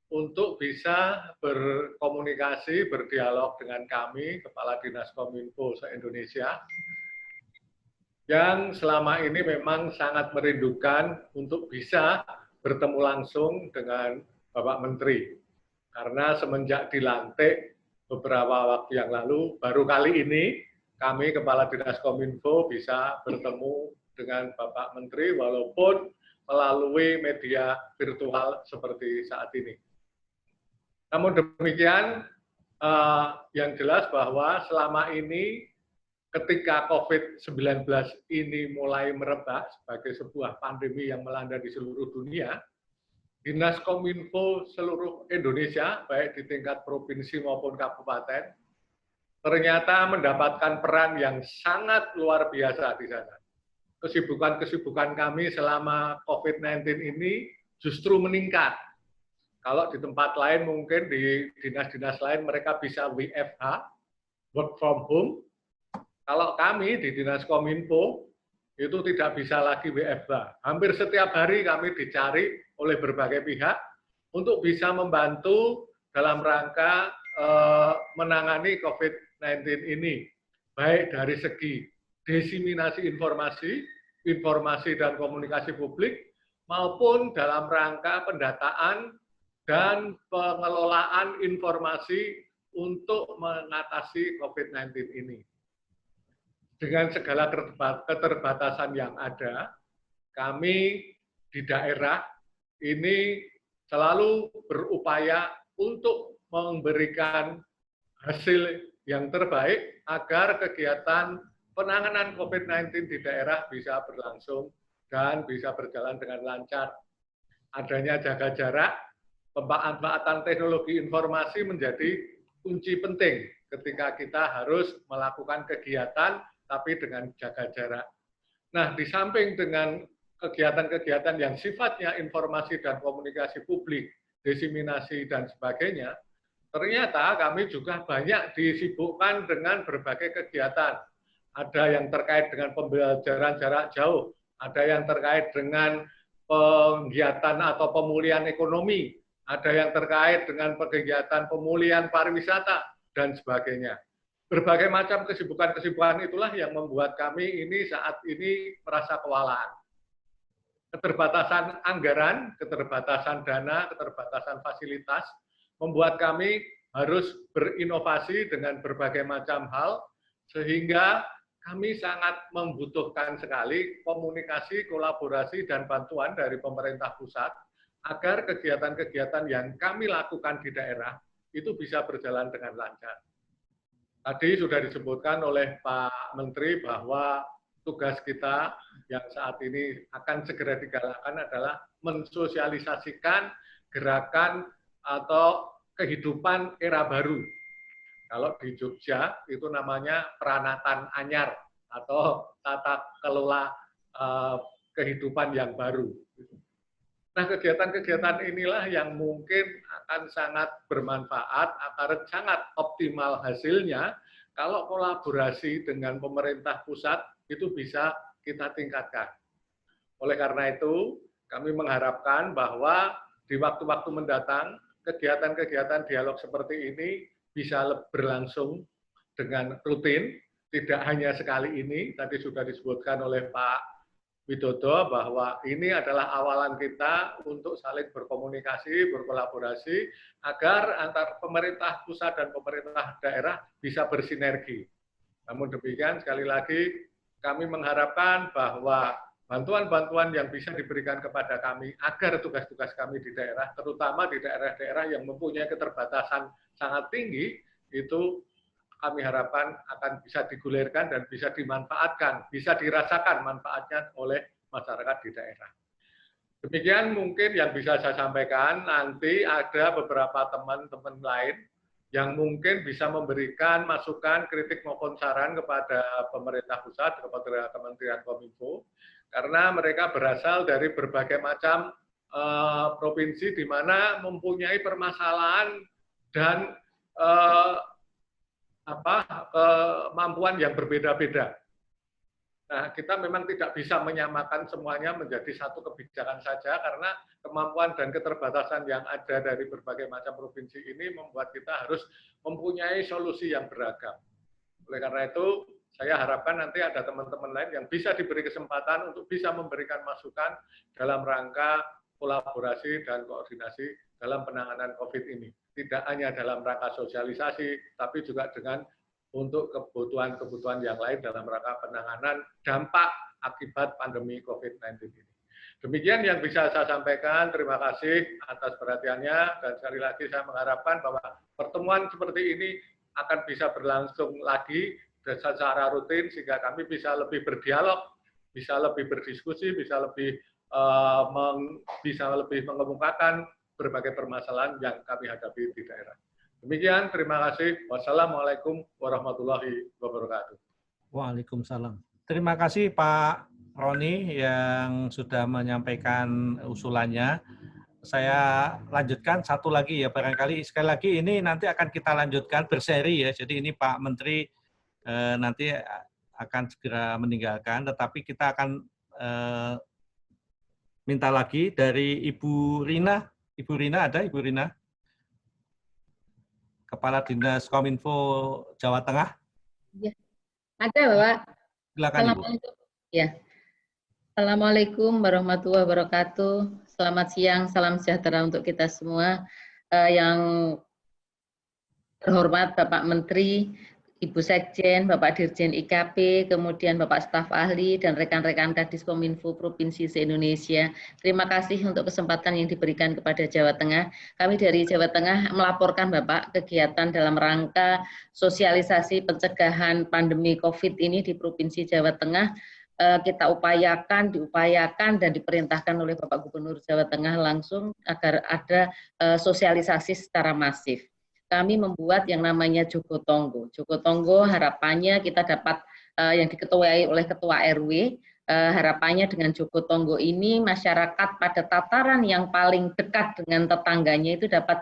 untuk bisa berkomunikasi, berdialog dengan kami, Kepala Dinas Kominfo se-Indonesia, yang selama ini memang sangat merindukan untuk bisa bertemu langsung dengan Bapak Menteri. Karena semenjak dilantik beberapa waktu yang lalu, baru kali ini kami Kepala Dinas Kominfo bisa bertemu dengan Bapak Menteri walaupun melalui media virtual seperti saat ini. Namun demikian, yang jelas bahwa selama ini ketika COVID-19 ini mulai merebak sebagai sebuah pandemi yang melanda di seluruh dunia, Dinas Kominfo seluruh Indonesia, baik di tingkat provinsi maupun kabupaten, ternyata mendapatkan peran yang sangat luar biasa di sana. Kesibukan-kesibukan kami selama COVID-19 ini justru meningkat. Kalau di tempat lain mungkin di dinas-dinas lain mereka bisa WFH, work from home. Kalau kami di Dinas Kominfo itu tidak bisa lagi WFH. Hampir setiap hari kami dicari oleh berbagai pihak untuk bisa membantu dalam rangka menangani COVID-19 ini. Baik dari segi diseminasi informasi dan komunikasi publik, maupun dalam rangka pendataan dan pengelolaan informasi untuk mengatasi COVID-19 ini. Dengan segala keterbatasan yang ada, kami di daerah ini selalu berupaya untuk memberikan hasil yang terbaik agar kegiatan penanganan COVID-19 di daerah bisa berlangsung dan bisa berjalan dengan lancar. Adanya jaga jarak, pemanfaatan teknologi informasi menjadi kunci penting ketika kita harus melakukan kegiatan tapi dengan jaga jarak. Nah, di samping dengan kegiatan-kegiatan yang sifatnya informasi dan komunikasi publik, diseminasi dan sebagainya, ternyata kami juga banyak disibukkan dengan berbagai kegiatan. Ada yang terkait dengan pembelajaran jarak jauh, ada yang terkait dengan kegiatan atau pemulihan ekonomi, ada yang terkait dengan kegiatan pemulihan pariwisata, dan sebagainya. Berbagai macam kesibukan-kesibukan itulah yang membuat kami ini saat ini merasa kewalahan. Keterbatasan anggaran, keterbatasan dana, keterbatasan fasilitas, membuat kami harus berinovasi dengan berbagai macam hal, sehingga kami sangat membutuhkan sekali komunikasi, kolaborasi, dan bantuan dari pemerintah pusat, agar kegiatan-kegiatan yang kami lakukan di daerah itu bisa berjalan dengan lancar. Tadi sudah disebutkan oleh Pak Menteri bahwa tugas kita yang saat ini akan segera digalakan adalah mensosialisasikan gerakan atau kehidupan era baru. Kalau di Jogja itu namanya peranatan anyar atau tata kelola kehidupan yang baru. Nah, kegiatan-kegiatan inilah yang mungkin akan sangat bermanfaat, akan sangat optimal hasilnya kalau kolaborasi dengan pemerintah pusat itu bisa kita tingkatkan. Oleh karena itu, kami mengharapkan bahwa di waktu-waktu mendatang, kegiatan-kegiatan dialog seperti ini bisa berlangsung dengan rutin, tidak hanya sekali ini, tadi sudah disebutkan oleh Pak Widodo bahwa ini adalah awalan kita untuk saling berkomunikasi, berkolaborasi, agar antar pemerintah pusat dan pemerintah daerah bisa bersinergi. Namun demikian, sekali lagi, kami mengharapkan bahwa bantuan-bantuan yang bisa diberikan kepada kami agar tugas-tugas kami di daerah, terutama di daerah-daerah yang mempunyai keterbatasan sangat tinggi, itu kami harapkan akan bisa digulirkan dan bisa dimanfaatkan, bisa dirasakan manfaatnya oleh masyarakat di daerah. Demikian mungkin yang bisa saya sampaikan. Nanti ada beberapa teman-teman lain yang mungkin bisa memberikan masukan, kritik maupun saran kepada pemerintah pusat, kepada Kementerian Kominfo, karena mereka berasal dari berbagai macam provinsi di mana mempunyai permasalahan dan kemampuan yang berbeda-beda. Nah, kita memang tidak bisa menyamakan semuanya menjadi satu kebijakan saja, karena kemampuan dan keterbatasan yang ada dari berbagai macam provinsi ini membuat kita harus mempunyai solusi yang beragam. Oleh karena itu, saya harapkan nanti ada teman-teman lain yang bisa diberi kesempatan untuk bisa memberikan masukan dalam rangka kolaborasi dan koordinasi dalam penanganan COVID ini. Tidak hanya dalam rangka sosialisasi, tapi juga dengan untuk kebutuhan-kebutuhan yang lain dalam rangka penanganan dampak akibat pandemi COVID-19 ini. Demikian yang bisa saya sampaikan. Terima kasih atas perhatiannya, dan sekali lagi saya mengharapkan bahwa pertemuan seperti ini akan bisa berlangsung lagi secara rutin, sehingga kami bisa lebih berdialog, bisa lebih berdiskusi, bisa lebih mengemukakan berbagai permasalahan yang kami hadapi di daerah. Demikian, terima kasih. Wassalamualaikum warahmatullahi wabarakatuh. Waalaikumsalam. Terima kasih Pak Roni yang sudah menyampaikan usulannya. Saya lanjutkan satu lagi ya, barangkali sekali lagi ini nanti akan kita lanjutkan berseri ya. Jadi ini Pak Menteri nanti akan segera meninggalkan, tetapi kita akan minta lagi dari Ibu Rina. Ibu Rina ada, Ibu Rina? Kepala Dinas Kominfo Jawa Tengah? Ya, ada Bapak. Silakan Ibu. Ya. Assalamualaikum warahmatullahi wabarakatuh. Selamat siang, salam sejahtera untuk kita semua. Yang terhormat Bapak Menteri, Ibu Sekjen, Bapak Dirjen IKP, kemudian Bapak staf ahli, dan rekan-rekan Kadis Kominfo Provinsi se-Indonesia. Terima kasih untuk kesempatan yang diberikan kepada Jawa Tengah. Kami dari Jawa Tengah melaporkan Bapak kegiatan dalam rangka sosialisasi pencegahan pandemi COVID ini di Provinsi Jawa Tengah. Kita diupayakan dan diperintahkan oleh Bapak Gubernur Jawa Tengah langsung agar ada sosialisasi secara masif. kami membuat yang namanya Jogotongo. Jogotongo harapannya kita dapat yang diketuai oleh Ketua RW, harapannya dengan Jogotongo ini masyarakat pada tataran yang paling dekat dengan tetangganya itu dapat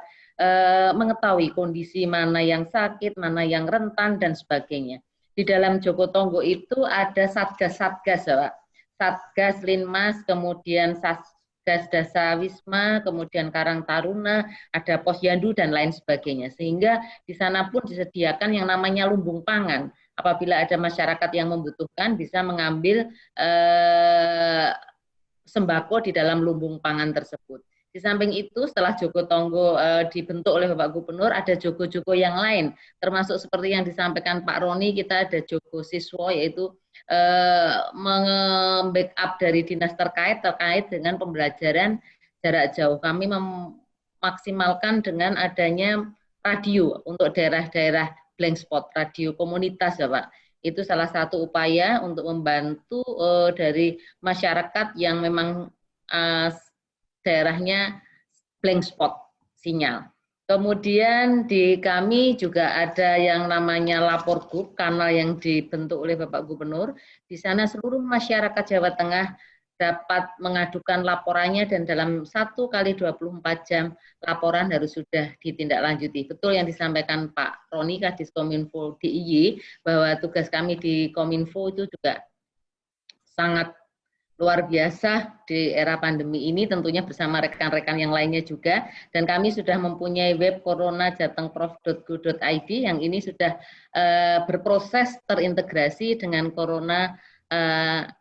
mengetahui kondisi mana yang sakit, mana yang rentan, dan sebagainya. Di dalam Jogotongo itu ada satgas-satgas, Pak. Satgas Linmas, kemudian Satgas Dasa Wisma, kemudian Karang Taruna, ada Posyandu dan lain sebagainya. Sehingga di sana pun disediakan yang namanya lumbung pangan. Apabila ada masyarakat yang membutuhkan bisa mengambil sembako di dalam lumbung pangan tersebut. Di samping itu setelah Jogotongo dibentuk oleh Bapak Gubernur, ada jogo-jogo yang lain, termasuk seperti yang disampaikan Pak Roni, kita ada jogo siswa, yaitu meng-backup dari dinas terkait dengan pembelajaran jarak jauh. Kami memaksimalkan dengan adanya radio untuk daerah-daerah blank spot, radio komunitas ya Pak. Itu salah satu upaya untuk membantu dari masyarakat yang memang daerahnya blank spot sinyal. Kemudian di kami juga ada yang namanya lapor group, kanal yang dibentuk oleh Bapak Gubernur. Di sana seluruh masyarakat Jawa Tengah dapat mengadukan laporannya dan dalam 1 kali 24 jam laporan harus sudah ditindaklanjuti. Betul yang disampaikan Pak Roni, Kadis Kominfo DIY, bahwa tugas kami di Kominfo itu juga sangat luar biasa di era pandemi ini, tentunya bersama rekan-rekan yang lainnya juga, dan kami sudah mempunyai web corona.jatengprof.go.id yang ini sudah berproses terintegrasi dengan corona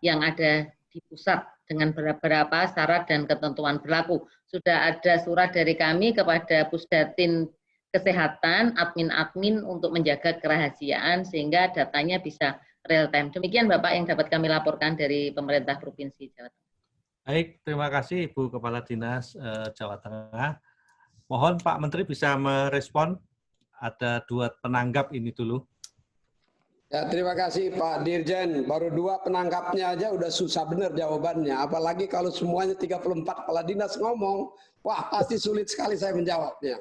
yang ada di pusat dengan beberapa syarat dan ketentuan berlaku. Sudah ada surat dari kami kepada Pusdatin Kesehatan, admin-admin untuk menjaga kerahasiaan sehingga datanya bisa real time. Demikian Bapak yang dapat kami laporkan dari pemerintah Provinsi Jawa Tengah. Baik, terima kasih Ibu Kepala Dinas Jawa Tengah. Mohon Pak Menteri bisa merespon, ada 2 penanggap ini dulu. Ya, terima kasih Pak Dirjen. Baru 2 penanggapnya aja udah susah benar jawabannya. Apalagi kalau semuanya 34 kepala dinas ngomong, wah pasti sulit sekali saya menjawabnya.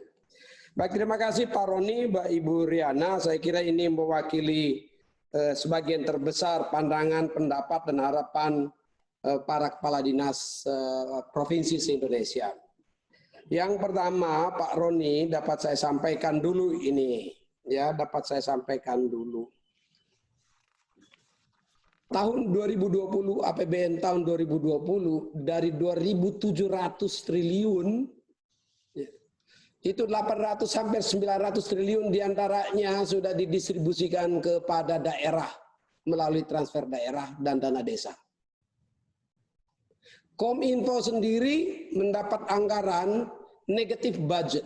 Baik, terima kasih Pak Roni, Mbak Ibu Riana. Saya kira ini mewakili sebagian terbesar pandangan, pendapat, dan harapan para kepala dinas provinsi se-Indonesia. Yang pertama, Pak Roni, dapat saya sampaikan dulu ini, ya, dapat saya sampaikan dulu. Tahun 2020, APBN tahun 2020 dari 2.700 triliun, itu 800 sampai 900 triliun diantaranya sudah didistribusikan kepada daerah melalui transfer daerah dan dana desa. Kominfo sendiri mendapat anggaran negatif budget.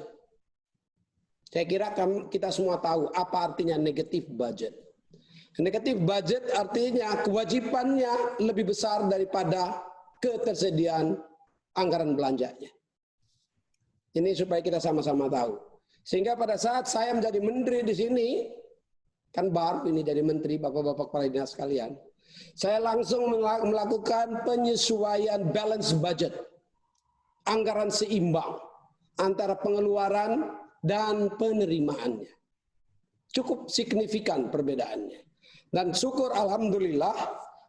Saya kira kita semua tahu apa artinya negatif budget. Negatif budget artinya kewajibannya lebih besar daripada ketersediaan anggaran belanjanya. Ini supaya kita sama-sama tahu. Sehingga pada saat saya menjadi menteri di sini, kan baru ini jadi menteri Bapak-bapak kepala dinas sekalian, saya langsung melakukan penyesuaian balance budget, anggaran seimbang antara pengeluaran dan penerimaannya. Cukup signifikan perbedaannya. Dan syukur alhamdulillah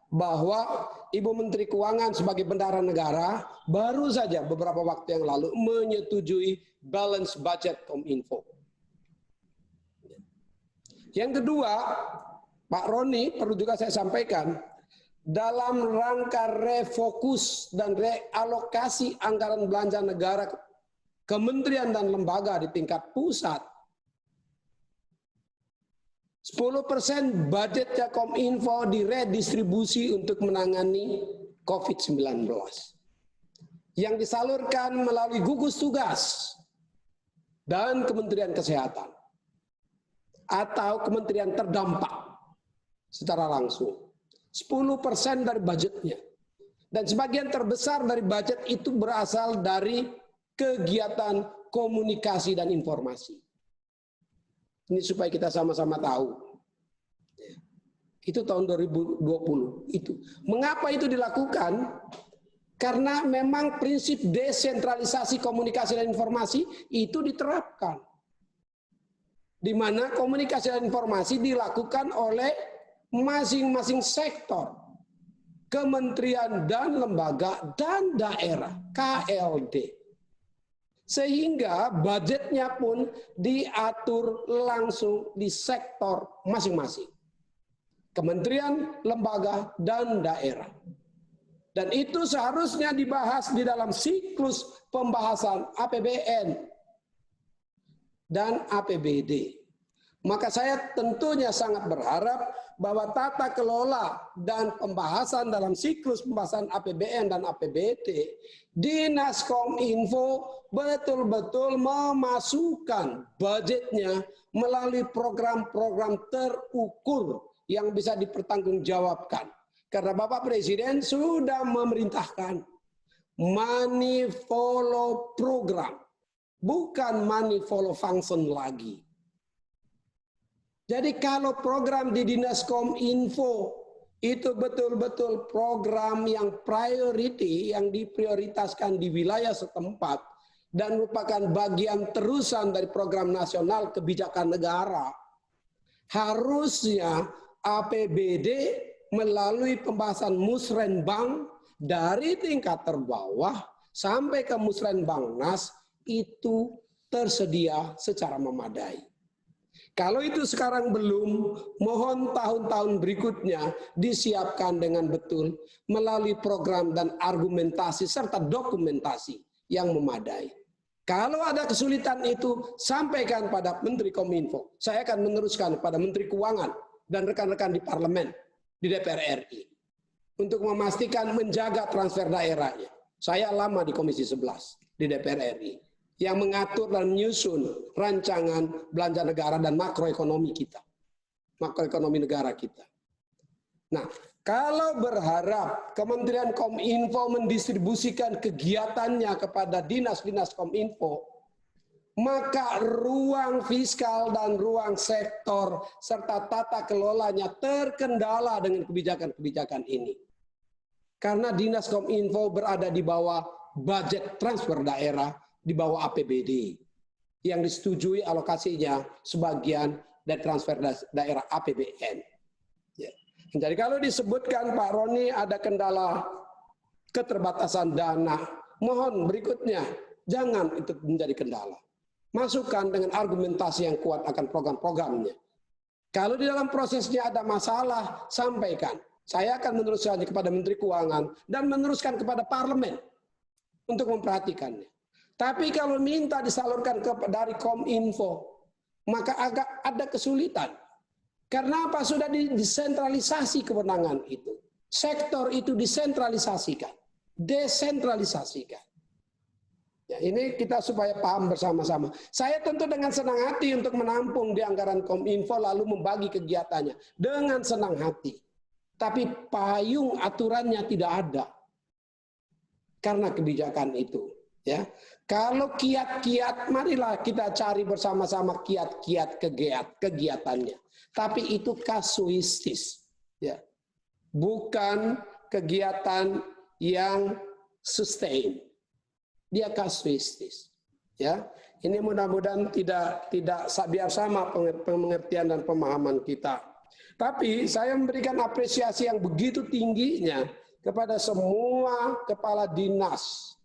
bahwa Ibu Menteri Keuangan sebagai bendahara negara baru saja beberapa waktu yang lalu menyetujui balance budget Kominfo. Yang kedua, Pak Roni, perlu juga saya sampaikan, dalam rangka refokus dan realokasi anggaran belanja negara kementerian dan lembaga di tingkat pusat, 10% budgetnya Kominfo diredistribusi untuk menangani COVID-19 yang disalurkan melalui gugus tugas dan Kementerian Kesehatan atau kementerian terdampak secara langsung. 10% dari budgetnya. Dan sebagian terbesar dari budget itu berasal dari kegiatan komunikasi dan informasi. Ini supaya kita sama-sama tahu. Itu tahun 2020 itu. Mengapa itu dilakukan? Karena memang prinsip desentralisasi komunikasi dan informasi itu diterapkan. di mana komunikasi dan informasi dilakukan oleh masing-masing sektor, kementerian dan lembaga dan daerah, KLD. Sehingga budgetnya pun diatur langsung di sektor masing-masing. Kementerian, lembaga, dan daerah. Dan itu seharusnya dibahas di dalam siklus pembahasan APBN dan APBD. Maka saya tentunya sangat berharap bahwa tata kelola dan pembahasan dalam siklus pembahasan APBN dan APBD, Dinas Kominfo betul-betul memasukkan budgetnya melalui program-program terukur yang bisa dipertanggungjawabkan. Karena Bapak Presiden sudah memerintahkan money follow program, bukan money follow function lagi. Jadi kalau program di Dinas Kominfo itu betul-betul program yang priority, yang diprioritaskan di wilayah setempat, dan merupakan bagian terusan dari program nasional kebijakan negara, harusnya APBD melalui pembahasan musrenbang dari tingkat terbawah sampai ke musrenbangnas itu tersedia secara memadai. Kalau itu sekarang belum, mohon tahun-tahun berikutnya disiapkan dengan betul melalui program dan argumentasi serta dokumentasi yang memadai. Kalau ada kesulitan itu, sampaikan pada Menteri Kominfo. Saya akan meneruskan pada Menteri Keuangan dan rekan-rekan di parlemen, di DPR RI. Untuk memastikan menjaga transfer daerahnya. Saya lama di Komisi 11 di DPR RI. Yang mengatur dan menyusun rancangan belanja negara dan makroekonomi kita. Makroekonomi negara kita. Nah, kalau berharap Kementerian Kominfo mendistribusikan kegiatannya kepada dinas-dinas Kominfo, maka ruang fiskal dan ruang sektor serta tata kelolanya terkendala dengan kebijakan-kebijakan ini. Karena Dinas Kominfo berada di bawah budget transfer daerah, di bawah APBD yang disetujui alokasinya sebagian dari transfer daerah APBN. Ya. Jadi kalau disebutkan Pak Roni ada kendala keterbatasan dana, mohon berikutnya jangan itu menjadi kendala. Masukkan dengan argumentasi yang kuat akan program-programnya. Kalau di dalam prosesnya ada masalah, sampaikan. Saya akan meneruskannya kepada Menteri Keuangan dan meneruskan kepada Parlemen untuk memperhatikannya. Tapi kalau minta disalurkan dari Kominfo, maka agak ada kesulitan. Karena apa? Sudah disentralisasi kewenangan itu. Sektor itu disentralisasikan, desentralisasikan. Ya, ini kita supaya paham bersama-sama. Saya tentu dengan senang hati untuk menampung di anggaran Kominfo lalu membagi kegiatannya dengan senang hati. Tapi payung aturannya tidak ada karena kebijakan itu. Ya, kalau kiat-kiat, marilah kita cari bersama-sama kiat-kiat kegiatannya. Tapi itu kasuistis, ya, bukan kegiatan yang sustain. Dia kasuistis, ya. Ini mudah-mudahan tidak biar sama pengertian dan pemahaman kita. Tapi saya memberikan apresiasi yang begitu tingginya kepada semua kepala dinas,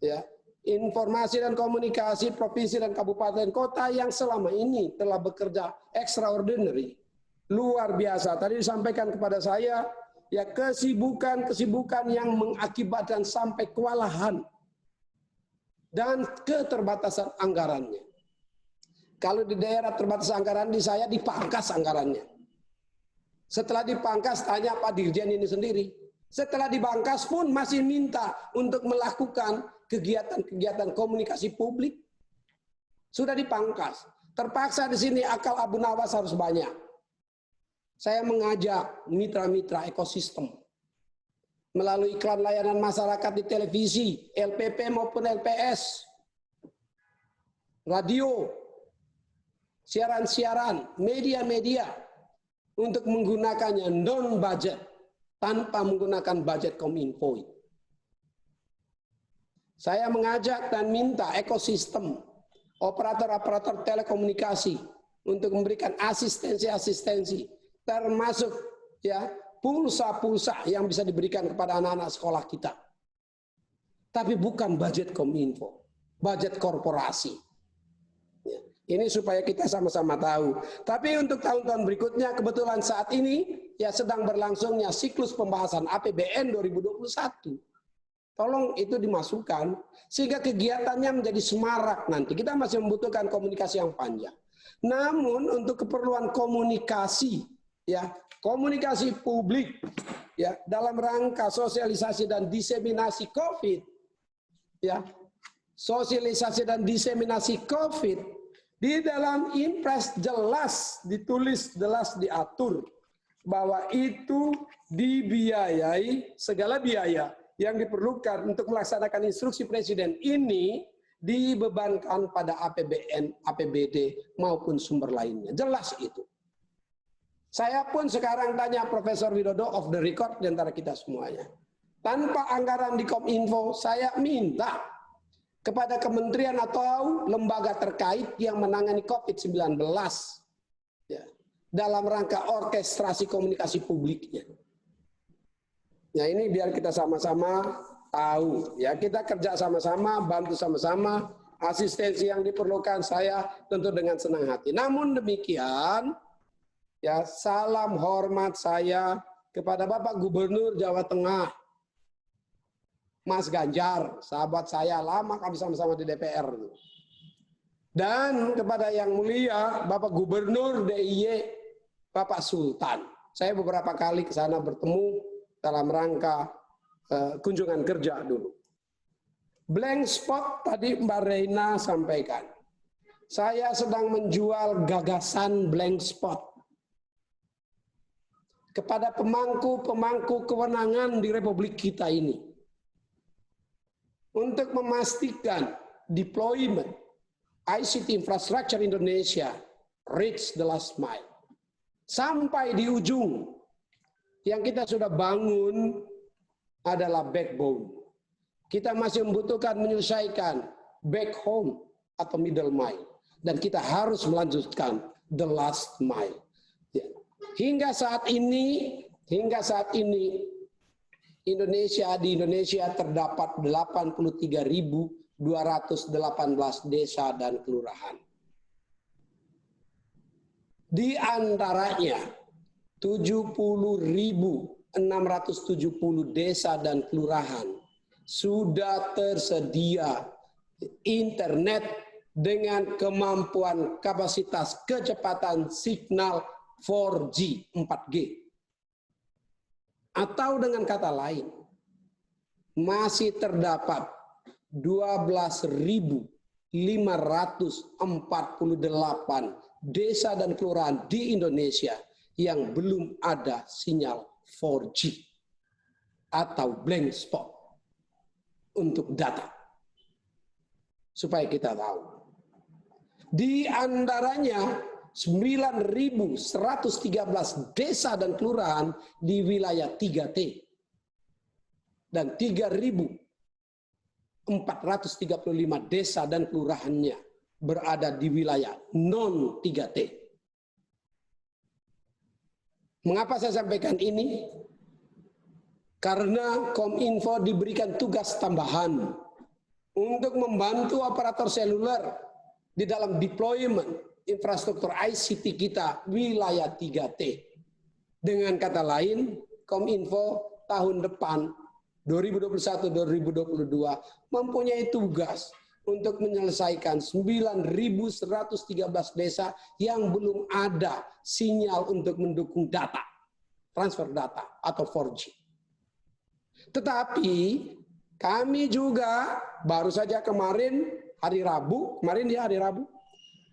ya, informasi dan komunikasi provinsi dan kabupaten kota yang selama ini telah bekerja extraordinary, luar biasa. Tadi disampaikan kepada saya, ya, kesibukan yang mengakibatkan sampai kewalahan dan keterbatasan anggarannya. Kalau di daerah terbatas anggaran, di saya dipangkas anggarannya. Setelah dipangkas, tanya Pak Dirjen ini sendiri. Setelah dipangkas pun masih minta untuk melakukan kegiatan-kegiatan komunikasi publik. Sudah dipangkas. Terpaksa di sini akal Abu Nawas harus banyak. Saya mengajak mitra-mitra ekosistem melalui iklan layanan masyarakat di televisi, LPP maupun LPS, radio, siaran-siaran, media-media untuk menggunakannya non-budget tanpa menggunakan budget Kominfo. Saya mengajak dan minta ekosistem, operator-operator telekomunikasi, untuk memberikan asistensi termasuk ya pulsa-pulsa yang bisa diberikan kepada anak-anak sekolah kita. Tapi bukan budget Kominfo, budget korporasi. Ya, ini supaya kita sama-sama tahu. Tapi untuk tahun-tahun berikutnya, kebetulan saat ini ya sedang berlangsungnya siklus pembahasan APBN 2021. Tolong itu dimasukkan sehingga kegiatannya menjadi semarak nanti. Kita masih membutuhkan komunikasi yang panjang. Namun untuk keperluan komunikasi, ya komunikasi publik, ya dalam rangka sosialisasi dan diseminasi COVID, ya sosialisasi dan diseminasi COVID di dalam impres jelas ditulis, jelas diatur bahwa itu dibiayai segala biaya yang diperlukan untuk melaksanakan instruksi Presiden ini dibebankan pada APBN, APBD maupun sumber lainnya. Jelas itu. Saya pun sekarang tanya Profesor Widodo off the record di antara kita semuanya. Tanpa anggaran di Kominfo, saya minta kepada kementerian atau lembaga terkait yang menangani COVID-19 ya, dalam rangka orkestrasi komunikasi publiknya. Ya ini biar kita sama-sama tahu, ya kita kerja sama-sama, bantu sama-sama, asistensi yang diperlukan saya tentu dengan senang hati. Namun demikian, ya salam hormat saya kepada Bapak Gubernur Jawa Tengah, Mas Ganjar, sahabat saya lama kami sama-sama di DPR. Dan kepada yang mulia Bapak Gubernur DIY, Bapak Sultan. Saya beberapa kali ke sana bertemu dalam rangka kunjungan kerja dulu. Blank spot tadi Mbak Reina sampaikan. Saya sedang menjual gagasan blank spot kepada pemangku-pemangku kewenangan di Republik kita ini. Untuk memastikan deployment ICT infrastructure Indonesia reach the last mile. Sampai di ujung yang kita sudah bangun adalah backbone. Kita masih membutuhkan menyelesaikan back home atau middle mile. Dan kita harus melanjutkan the last mile. Ya. Hingga saat ini di Indonesia terdapat 83.218 desa dan kelurahan. Di antaranya 70.670 desa dan kelurahan sudah tersedia internet dengan kemampuan kapasitas kecepatan signal 4G, 4G. Atau dengan kata lain, masih terdapat 12.548 desa dan kelurahan di Indonesia yang belum ada sinyal 4G atau blank spot untuk data. Supaya kita tahu. Di antaranya 9.113 desa dan kelurahan di wilayah 3T dan 3.435 desa dan kelurahannya berada di wilayah non 3T. Mengapa saya sampaikan ini? Karena Kominfo diberikan tugas tambahan untuk membantu operator seluler di dalam deployment infrastruktur ICT kita wilayah 3T. Dengan kata lain, Kominfo tahun depan 2021-2022 mempunyai tugas untuk menyelesaikan 9.113 desa yang belum ada sinyal untuk mendukung data, transfer data atau 4G. Tetapi kami juga baru saja kemarin hari Rabu,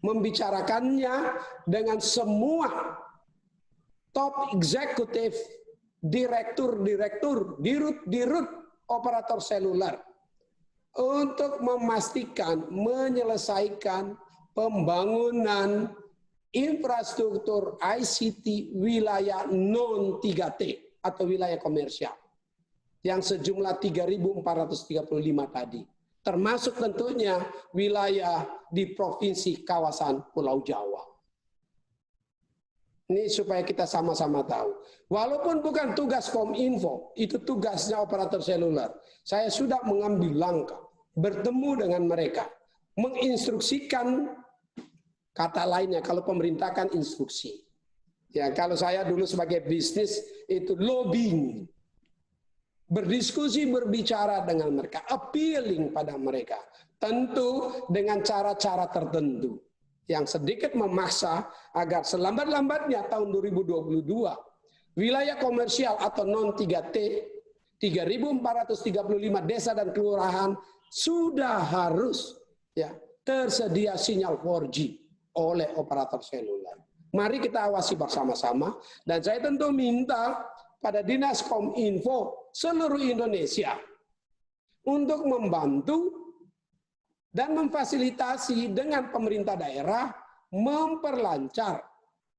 membicarakannya dengan semua top eksekutif, direktur, dirut operator seluler untuk memastikan menyelesaikan pembangunan infrastruktur ICT wilayah non 3T atau wilayah komersial yang sejumlah 3.435 tadi. Termasuk tentunya wilayah di provinsi kawasan Pulau Jawa. Ini supaya kita sama-sama tahu. Walaupun bukan tugas Kominfo, itu tugasnya operator seluler. Saya sudah mengambil langkah, bertemu dengan mereka, menginstruksikan, kata lainnya kalau pemerintah kan instruksi. Ya, kalau saya dulu sebagai bisnis itu lobbying. Berdiskusi, berbicara dengan mereka, appealing pada mereka. Tentu dengan cara-cara tertentu yang sedikit memaksa agar selambat-lambatnya tahun 2022 wilayah komersial atau non 3T 3.435 desa dan kelurahan sudah harus ya tersedia sinyal 4G oleh operator seluler. Mari kita awasi bersama-sama dan saya tentu minta pada Dinas Kominfo seluruh Indonesia untuk membantu dan memfasilitasi dengan pemerintah daerah memperlancar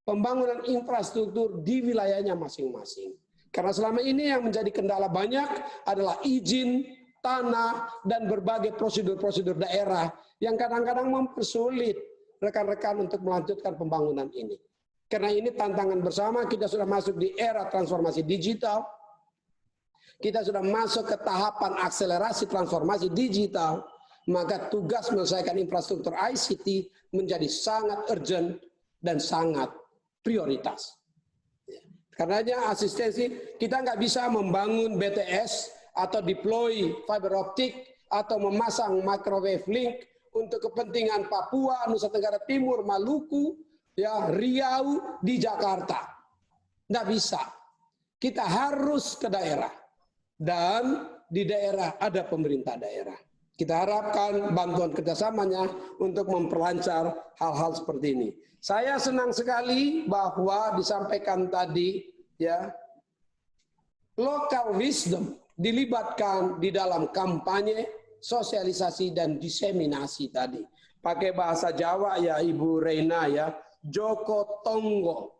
pembangunan infrastruktur di wilayahnya masing-masing. Karena selama ini yang menjadi kendala banyak adalah izin, tanah, dan berbagai prosedur-prosedur daerah yang kadang-kadang mempersulit rekan-rekan untuk melanjutkan pembangunan ini. Karena ini tantangan bersama, kita sudah masuk di era transformasi digital, kita sudah masuk ke tahapan akselerasi transformasi digital, maka tugas menyelesaikan infrastruktur ICT menjadi sangat urgent dan sangat prioritas. Karenanya asistensi, kita nggak bisa membangun BTS atau deploy fiber optik atau memasang microwave link untuk kepentingan Papua, Nusa Tenggara Timur, Maluku, ya Riau di Jakarta. Nggak bisa. Kita harus ke daerah. Dan di daerah ada pemerintah daerah. Kita harapkan bantuan kerjasamanya untuk memperlancar hal-hal seperti ini. Saya senang sekali bahwa disampaikan tadi, ya, local wisdom dilibatkan di dalam kampanye, sosialisasi dan diseminasi tadi. Pakai bahasa Jawa ya Ibu Reina ya, Joko Tonggo.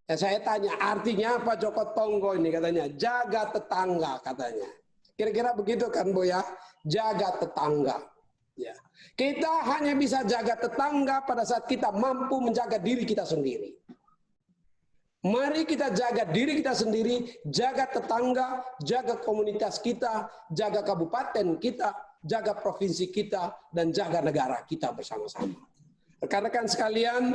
Ya, saya tanya artinya apa Joko Tonggo ini, katanya jaga tetangga katanya. Kira-kira begitu kan Bu ya, jaga tetangga. Ya. Kita hanya bisa jaga tetangga pada saat kita mampu menjaga diri kita sendiri. Mari kita jaga diri kita sendiri, jaga tetangga, jaga komunitas kita, jaga kabupaten kita, jaga provinsi kita, dan jaga negara kita bersama-sama. Rekan-rekan sekalian,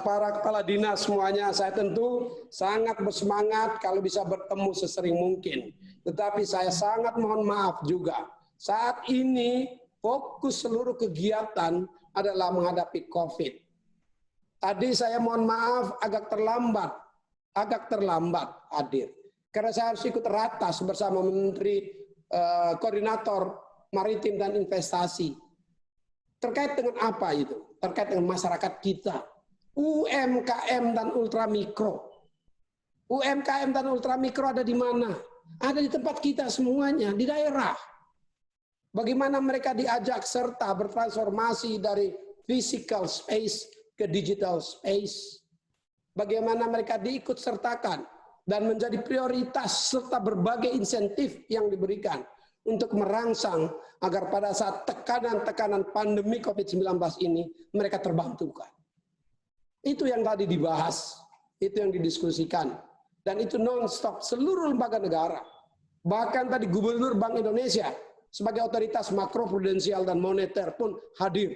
para kepala dinas semuanya, saya tentu sangat bersemangat kalau bisa bertemu sesering mungkin. Tetapi saya sangat mohon maaf juga, saat ini fokus seluruh kegiatan adalah menghadapi COVID. Tadi saya mohon maaf agak terlambat hadir. Karena saya harus ikut ratas bersama Menteri Koordinator Maritim dan Investasi. Terkait dengan apa itu? Terkait dengan masyarakat kita. UMKM dan ultramikro. UMKM dan ultramikro ada di mana? Ada di tempat kita semuanya, di daerah. Bagaimana mereka diajak serta bertransformasi dari physical space ke digital space. Bagaimana mereka diikut sertakan dan menjadi prioritas serta berbagai insentif yang diberikan untuk merangsang agar pada saat tekanan-tekanan pandemi COVID-19 ini mereka terbantukan. Itu yang tadi dibahas, itu yang didiskusikan. Dan itu non-stop seluruh lembaga negara. Bahkan tadi Gubernur Bank Indonesia sebagai otoritas makroprudensial dan moneter pun hadir.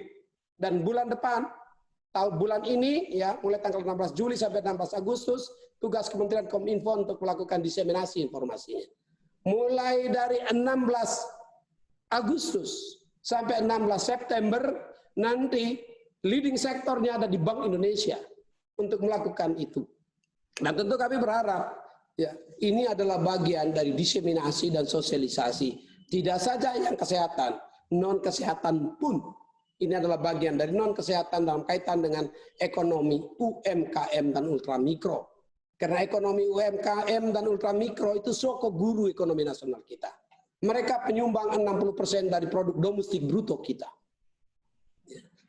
Dan bulan depan, bulan ini ya mulai tanggal 16 Juli sampai 16 Agustus, tugas Kementerian Kominfo untuk melakukan diseminasi informasinya. Mulai dari 16 Agustus sampai 16 September nanti leading sektornya ada di Bank Indonesia untuk melakukan itu. Dan tentu kami berharap ya ini adalah bagian dari diseminasi dan sosialisasi. Tidak saja yang kesehatan, non kesehatan pun ini adalah bagian dari non kesehatan dalam kaitan dengan ekonomi UMKM dan ultramikro. Karena ekonomi UMKM dan ultramikro itu soko guru ekonomi nasional kita. Mereka penyumbang 60% dari produk domestik bruto kita.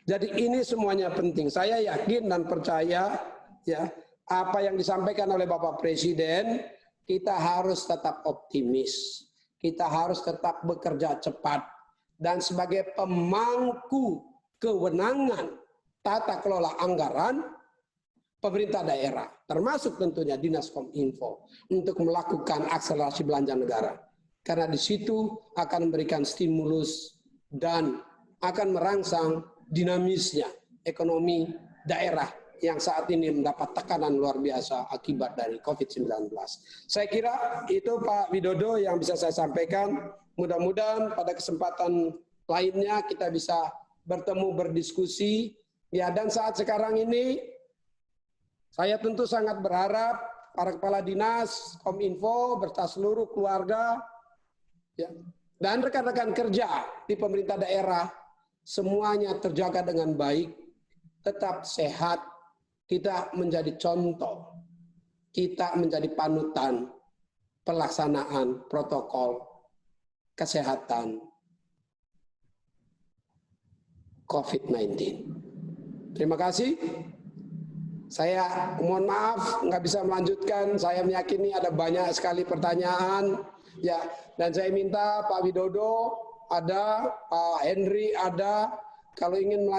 Jadi ini semuanya penting. Saya yakin dan percaya ya apa yang disampaikan oleh Bapak Presiden, kita harus tetap optimis. Kita harus tetap bekerja cepat. Dan sebagai pemangku kewenangan tata kelola anggaran, pemerintah daerah, termasuk tentunya Dinas Kominfo, untuk melakukan akselerasi belanja negara. Karena di situ akan memberikan stimulus dan akan merangsang dinamisnya ekonomi daerah yang saat ini mendapat tekanan luar biasa akibat dari COVID-19. Saya kira itu Pak Widodo yang bisa saya sampaikan. Mudah-mudahan pada kesempatan lainnya kita bisa bertemu, berdiskusi. Ya, dan saat sekarang ini saya tentu sangat berharap para kepala dinas, Kominfo, beserta seluruh keluarga, ya, dan rekan-rekan kerja di pemerintah daerah, semuanya terjaga dengan baik, tetap sehat, kita menjadi contoh, kita menjadi panutan pelaksanaan protokol kesehatan COVID-19. Terima kasih. Saya mohon maaf nggak bisa melanjutkan. Saya meyakini ada banyak sekali pertanyaan. Ya, dan saya minta Pak Widodo ada, Pak Henry ada. Kalau ingin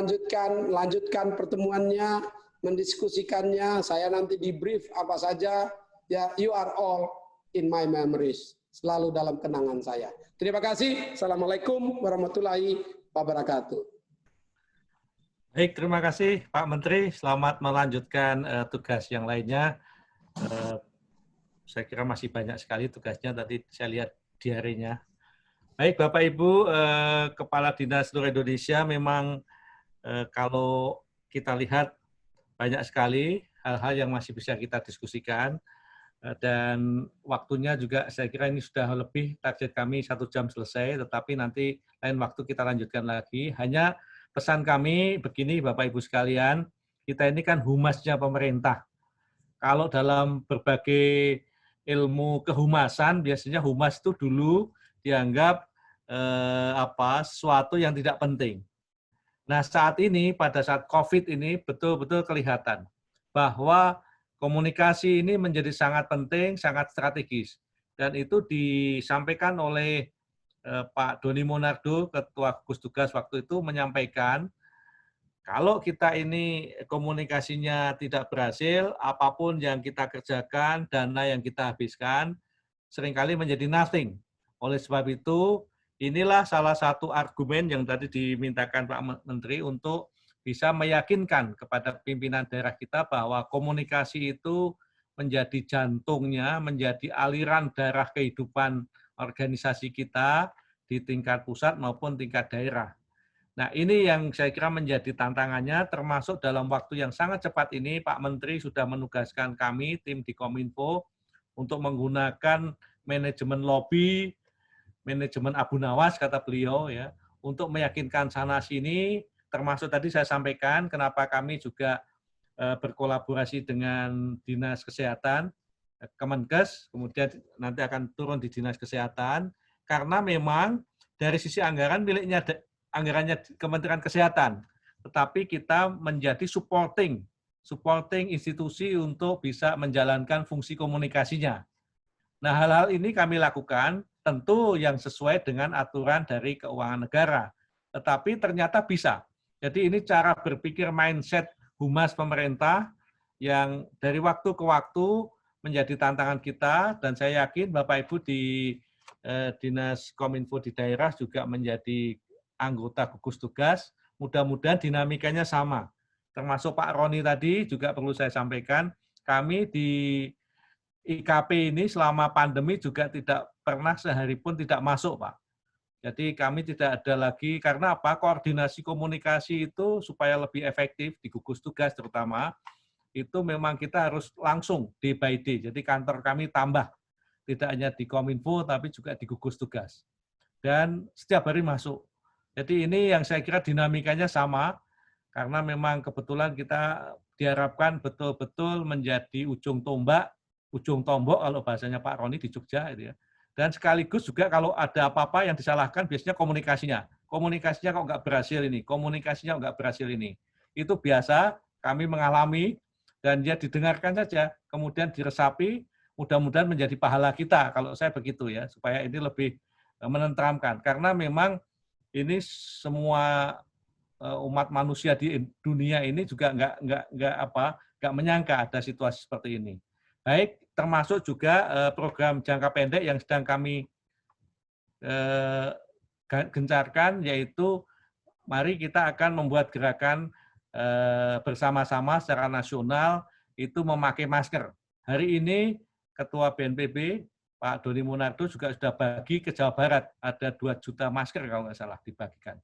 lanjutkan pertemuannya, mendiskusikannya, saya nanti di brief apa saja. Ya, you are all in my memories. Selalu dalam kenangan saya. Terima kasih. Assalamualaikum warahmatullahi wabarakatuh. Baik, terima kasih Pak Menteri. Selamat melanjutkan tugas yang lainnya. Saya kira masih banyak sekali tugasnya, tadi saya lihat diarinya. Baik, Bapak Ibu, Kepala Dinas seluruh Indonesia, memang kalau kita lihat banyak sekali hal-hal yang masih bisa kita diskusikan. Dan waktunya juga saya kira ini sudah lebih, target kami 1 jam selesai, tetapi nanti lain waktu kita lanjutkan lagi. Hanya pesan kami begini Bapak Ibu sekalian, kita ini kan humasnya pemerintah. Kalau dalam berbagai ilmu kehumasan, biasanya humas itu dulu dianggap sesuatu yang tidak penting. Nah, saat ini, pada saat COVID ini, betul-betul kelihatan bahwa komunikasi ini menjadi sangat penting, sangat strategis. Dan itu disampaikan oleh Pak Doni Monardo, Ketua Gugus Tugas waktu itu, menyampaikan, kalau kita ini komunikasinya tidak berhasil, apapun yang kita kerjakan, dana yang kita habiskan, seringkali menjadi nothing. Oleh sebab itu, inilah salah satu argumen yang tadi dimintakan Pak Menteri untuk bisa meyakinkan kepada pimpinan daerah kita bahwa komunikasi itu menjadi jantungnya, menjadi aliran darah kehidupan organisasi kita di tingkat pusat maupun tingkat daerah. Nah, ini yang saya kira menjadi tantangannya, termasuk dalam waktu yang sangat cepat ini, Pak Menteri sudah menugaskan kami, tim di Kominfo, untuk menggunakan manajemen lobby, manajemen Abu Nawas, kata beliau, ya, untuk meyakinkan sana-sini, termasuk tadi saya sampaikan kenapa kami juga berkolaborasi dengan Dinas Kesehatan, Kemenkes, kemudian nanti akan turun di Dinas Kesehatan, karena memang dari sisi anggaran miliknya anggarannya Kementerian Kesehatan, tetapi kita menjadi supporting institusi untuk bisa menjalankan fungsi komunikasinya. Nah, hal-hal ini kami lakukan tentu yang sesuai dengan aturan dari keuangan negara, tetapi ternyata bisa. Jadi ini cara berpikir mindset humas pemerintah yang dari waktu ke waktu menjadi tantangan kita, dan saya yakin Bapak Ibu di Dinas Kominfo di daerah juga menjadi anggota gugus tugas, mudah-mudahan dinamikanya sama. Termasuk Pak Roni tadi juga perlu saya sampaikan, kami di IKP ini selama pandemi juga tidak pernah sehari pun tidak masuk, Pak. Jadi kami tidak ada lagi, karena apa? Koordinasi komunikasi itu supaya lebih efektif di gugus tugas terutama, itu memang kita harus langsung day by day. Jadi kantor kami tambah, tidak hanya di Kominfo, tapi juga di gugus tugas. Dan setiap hari masuk. Jadi ini yang saya kira dinamikanya sama, karena memang kebetulan kita diharapkan betul-betul menjadi ujung tombak kalau bahasanya Pak Roni di Jogja, gitu ya. Dan sekaligus juga kalau ada apa-apa yang disalahkan, biasanya komunikasinya. Komunikasinya kok nggak berhasil ini, komunikasinya kok nggak berhasil ini. Itu biasa kami mengalami, dan dia didengarkan saja, kemudian diresapi, mudah-mudahan menjadi pahala kita, kalau saya begitu ya, supaya ini lebih menenteramkan. Karena memang ini semua umat manusia di dunia ini juga nggak menyangka ada situasi seperti ini. Baik, termasuk juga program jangka pendek yang sedang kami gencarkan, yaitu mari kita akan membuat gerakan bersama-sama secara nasional itu memakai masker. Hari ini Ketua BNPB Pak Doni Monardo juga sudah bagi ke Jawa Barat, ada 2 juta masker kalau nggak salah dibagikan.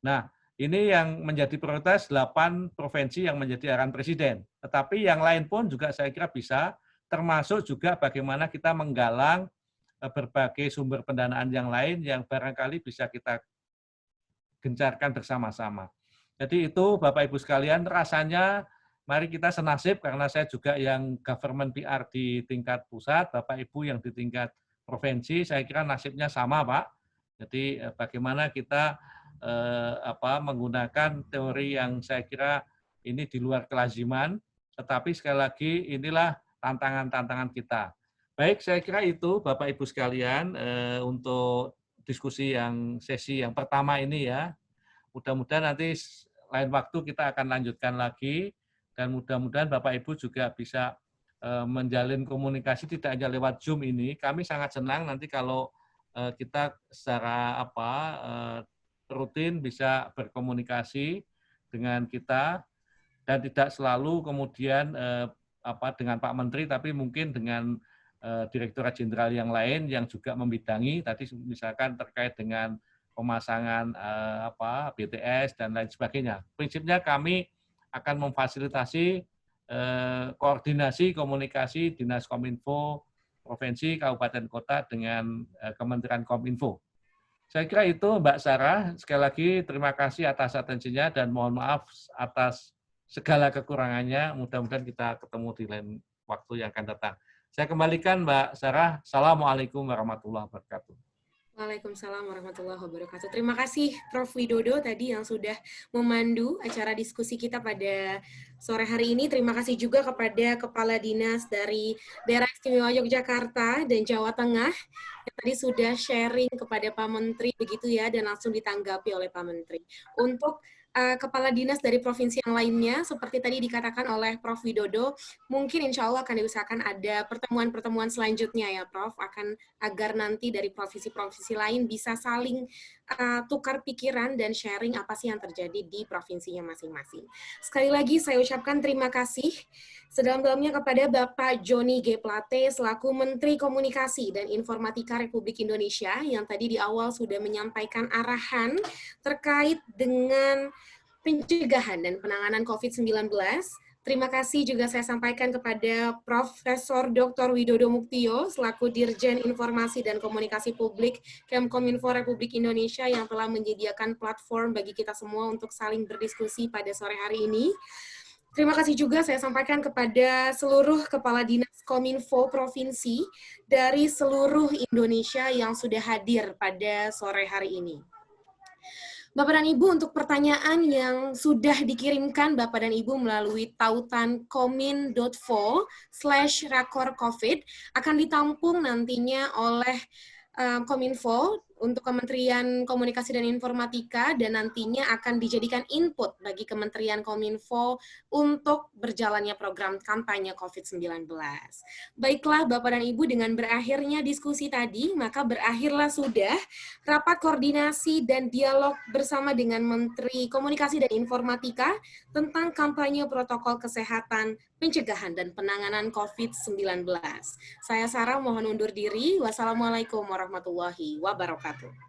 Nah, ini yang menjadi prioritas 8 provinsi yang menjadi arahan Presiden. Tetapi yang lain pun juga saya kira bisa, termasuk juga bagaimana kita menggalang berbagai sumber pendanaan yang lain yang barangkali bisa kita gencarkan bersama-sama. Jadi itu Bapak Ibu sekalian, rasanya mari kita senasib, karena saya juga yang government PR di tingkat pusat, Bapak Ibu yang di tingkat provinsi, saya kira nasibnya sama, Pak. Jadi bagaimana kita menggunakan teori yang saya kira ini di luar kelaziman, tetapi sekali lagi inilah tantangan-tantangan kita. Baik, saya kira itu Bapak Ibu sekalian untuk diskusi yang sesi yang pertama ini ya. Mudah-mudahan nanti lain waktu kita akan lanjutkan lagi, dan mudah-mudahan Bapak Ibu juga bisa menjalin komunikasi tidak hanya lewat Zoom ini. Kami sangat senang nanti kalau kita secara rutin bisa berkomunikasi dengan kita, dan tidak selalu kemudian dengan Pak Menteri, tapi mungkin dengan Direktorat Jenderal yang lain yang juga membidangi, tadi misalkan terkait dengan pemasangan BTS dan lain sebagainya. Prinsipnya kami akan memfasilitasi koordinasi komunikasi Dinas Kominfo, provinsi, kabupaten, kota dengan Kementerian Kominfo. Saya kira itu Mbak Sarah. Sekali lagi terima kasih atas atensinya dan mohon maaf atas segala kekurangannya. Mudah-mudahan kita ketemu di lain waktu yang akan datang. Saya kembalikan Mbak Sarah. Assalamualaikum warahmatullahi wabarakatuh. Waalaikumsalam warahmatullahi wabarakatuh. Terima kasih Prof. Widodo tadi yang sudah memandu acara diskusi kita pada sore hari ini. Terima kasih juga kepada Kepala Dinas dari Daerah Istimewa Yogyakarta dan Jawa Tengah yang tadi sudah sharing kepada Pak Menteri begitu ya, dan langsung ditanggapi oleh Pak Menteri. Untuk Kepala Dinas dari provinsi yang lainnya, seperti tadi dikatakan oleh Prof. Widodo, mungkin insya Allah akan diusahakan ada pertemuan-pertemuan selanjutnya ya Prof, agar nanti dari provinsi-provinsi lain bisa saling tukar pikiran dan sharing apa sih yang terjadi di provinsinya masing-masing. Sekali lagi saya ucapkan terima kasih sedalam-dalamnya kepada Bapak Joni G. Plate selaku Menteri Komunikasi dan Informatika Republik Indonesia yang tadi di awal sudah menyampaikan arahan terkait dengan pencegahan dan penanganan COVID-19. Terima kasih juga saya sampaikan kepada Profesor Dr. Widodo Muktio selaku Dirjen Informasi dan Komunikasi Publik Kemkominfo Republik Indonesia yang telah menyediakan platform bagi kita semua untuk saling berdiskusi pada sore hari ini. Terima kasih juga saya sampaikan kepada seluruh Kepala Dinas Kominfo Provinsi dari seluruh Indonesia yang sudah hadir pada sore hari ini. Bapak dan Ibu, untuk pertanyaan yang sudah dikirimkan Bapak dan Ibu melalui tautan komin.fo/rakorcovid akan ditampung nantinya oleh Kominfo untuk Kementerian Komunikasi dan Informatika, dan nantinya akan dijadikan input bagi Kementerian Kominfo untuk berjalannya program kampanye COVID-19. Baiklah Bapak dan Ibu, dengan berakhirnya diskusi tadi, maka berakhirlah sudah rapat koordinasi dan dialog bersama dengan Menteri Komunikasi dan Informatika tentang kampanye protokol kesehatan, pencegahan dan penanganan COVID-19. Saya Sarah mohon undur diri. Wassalamualaikum warahmatullahi wabarakatuh.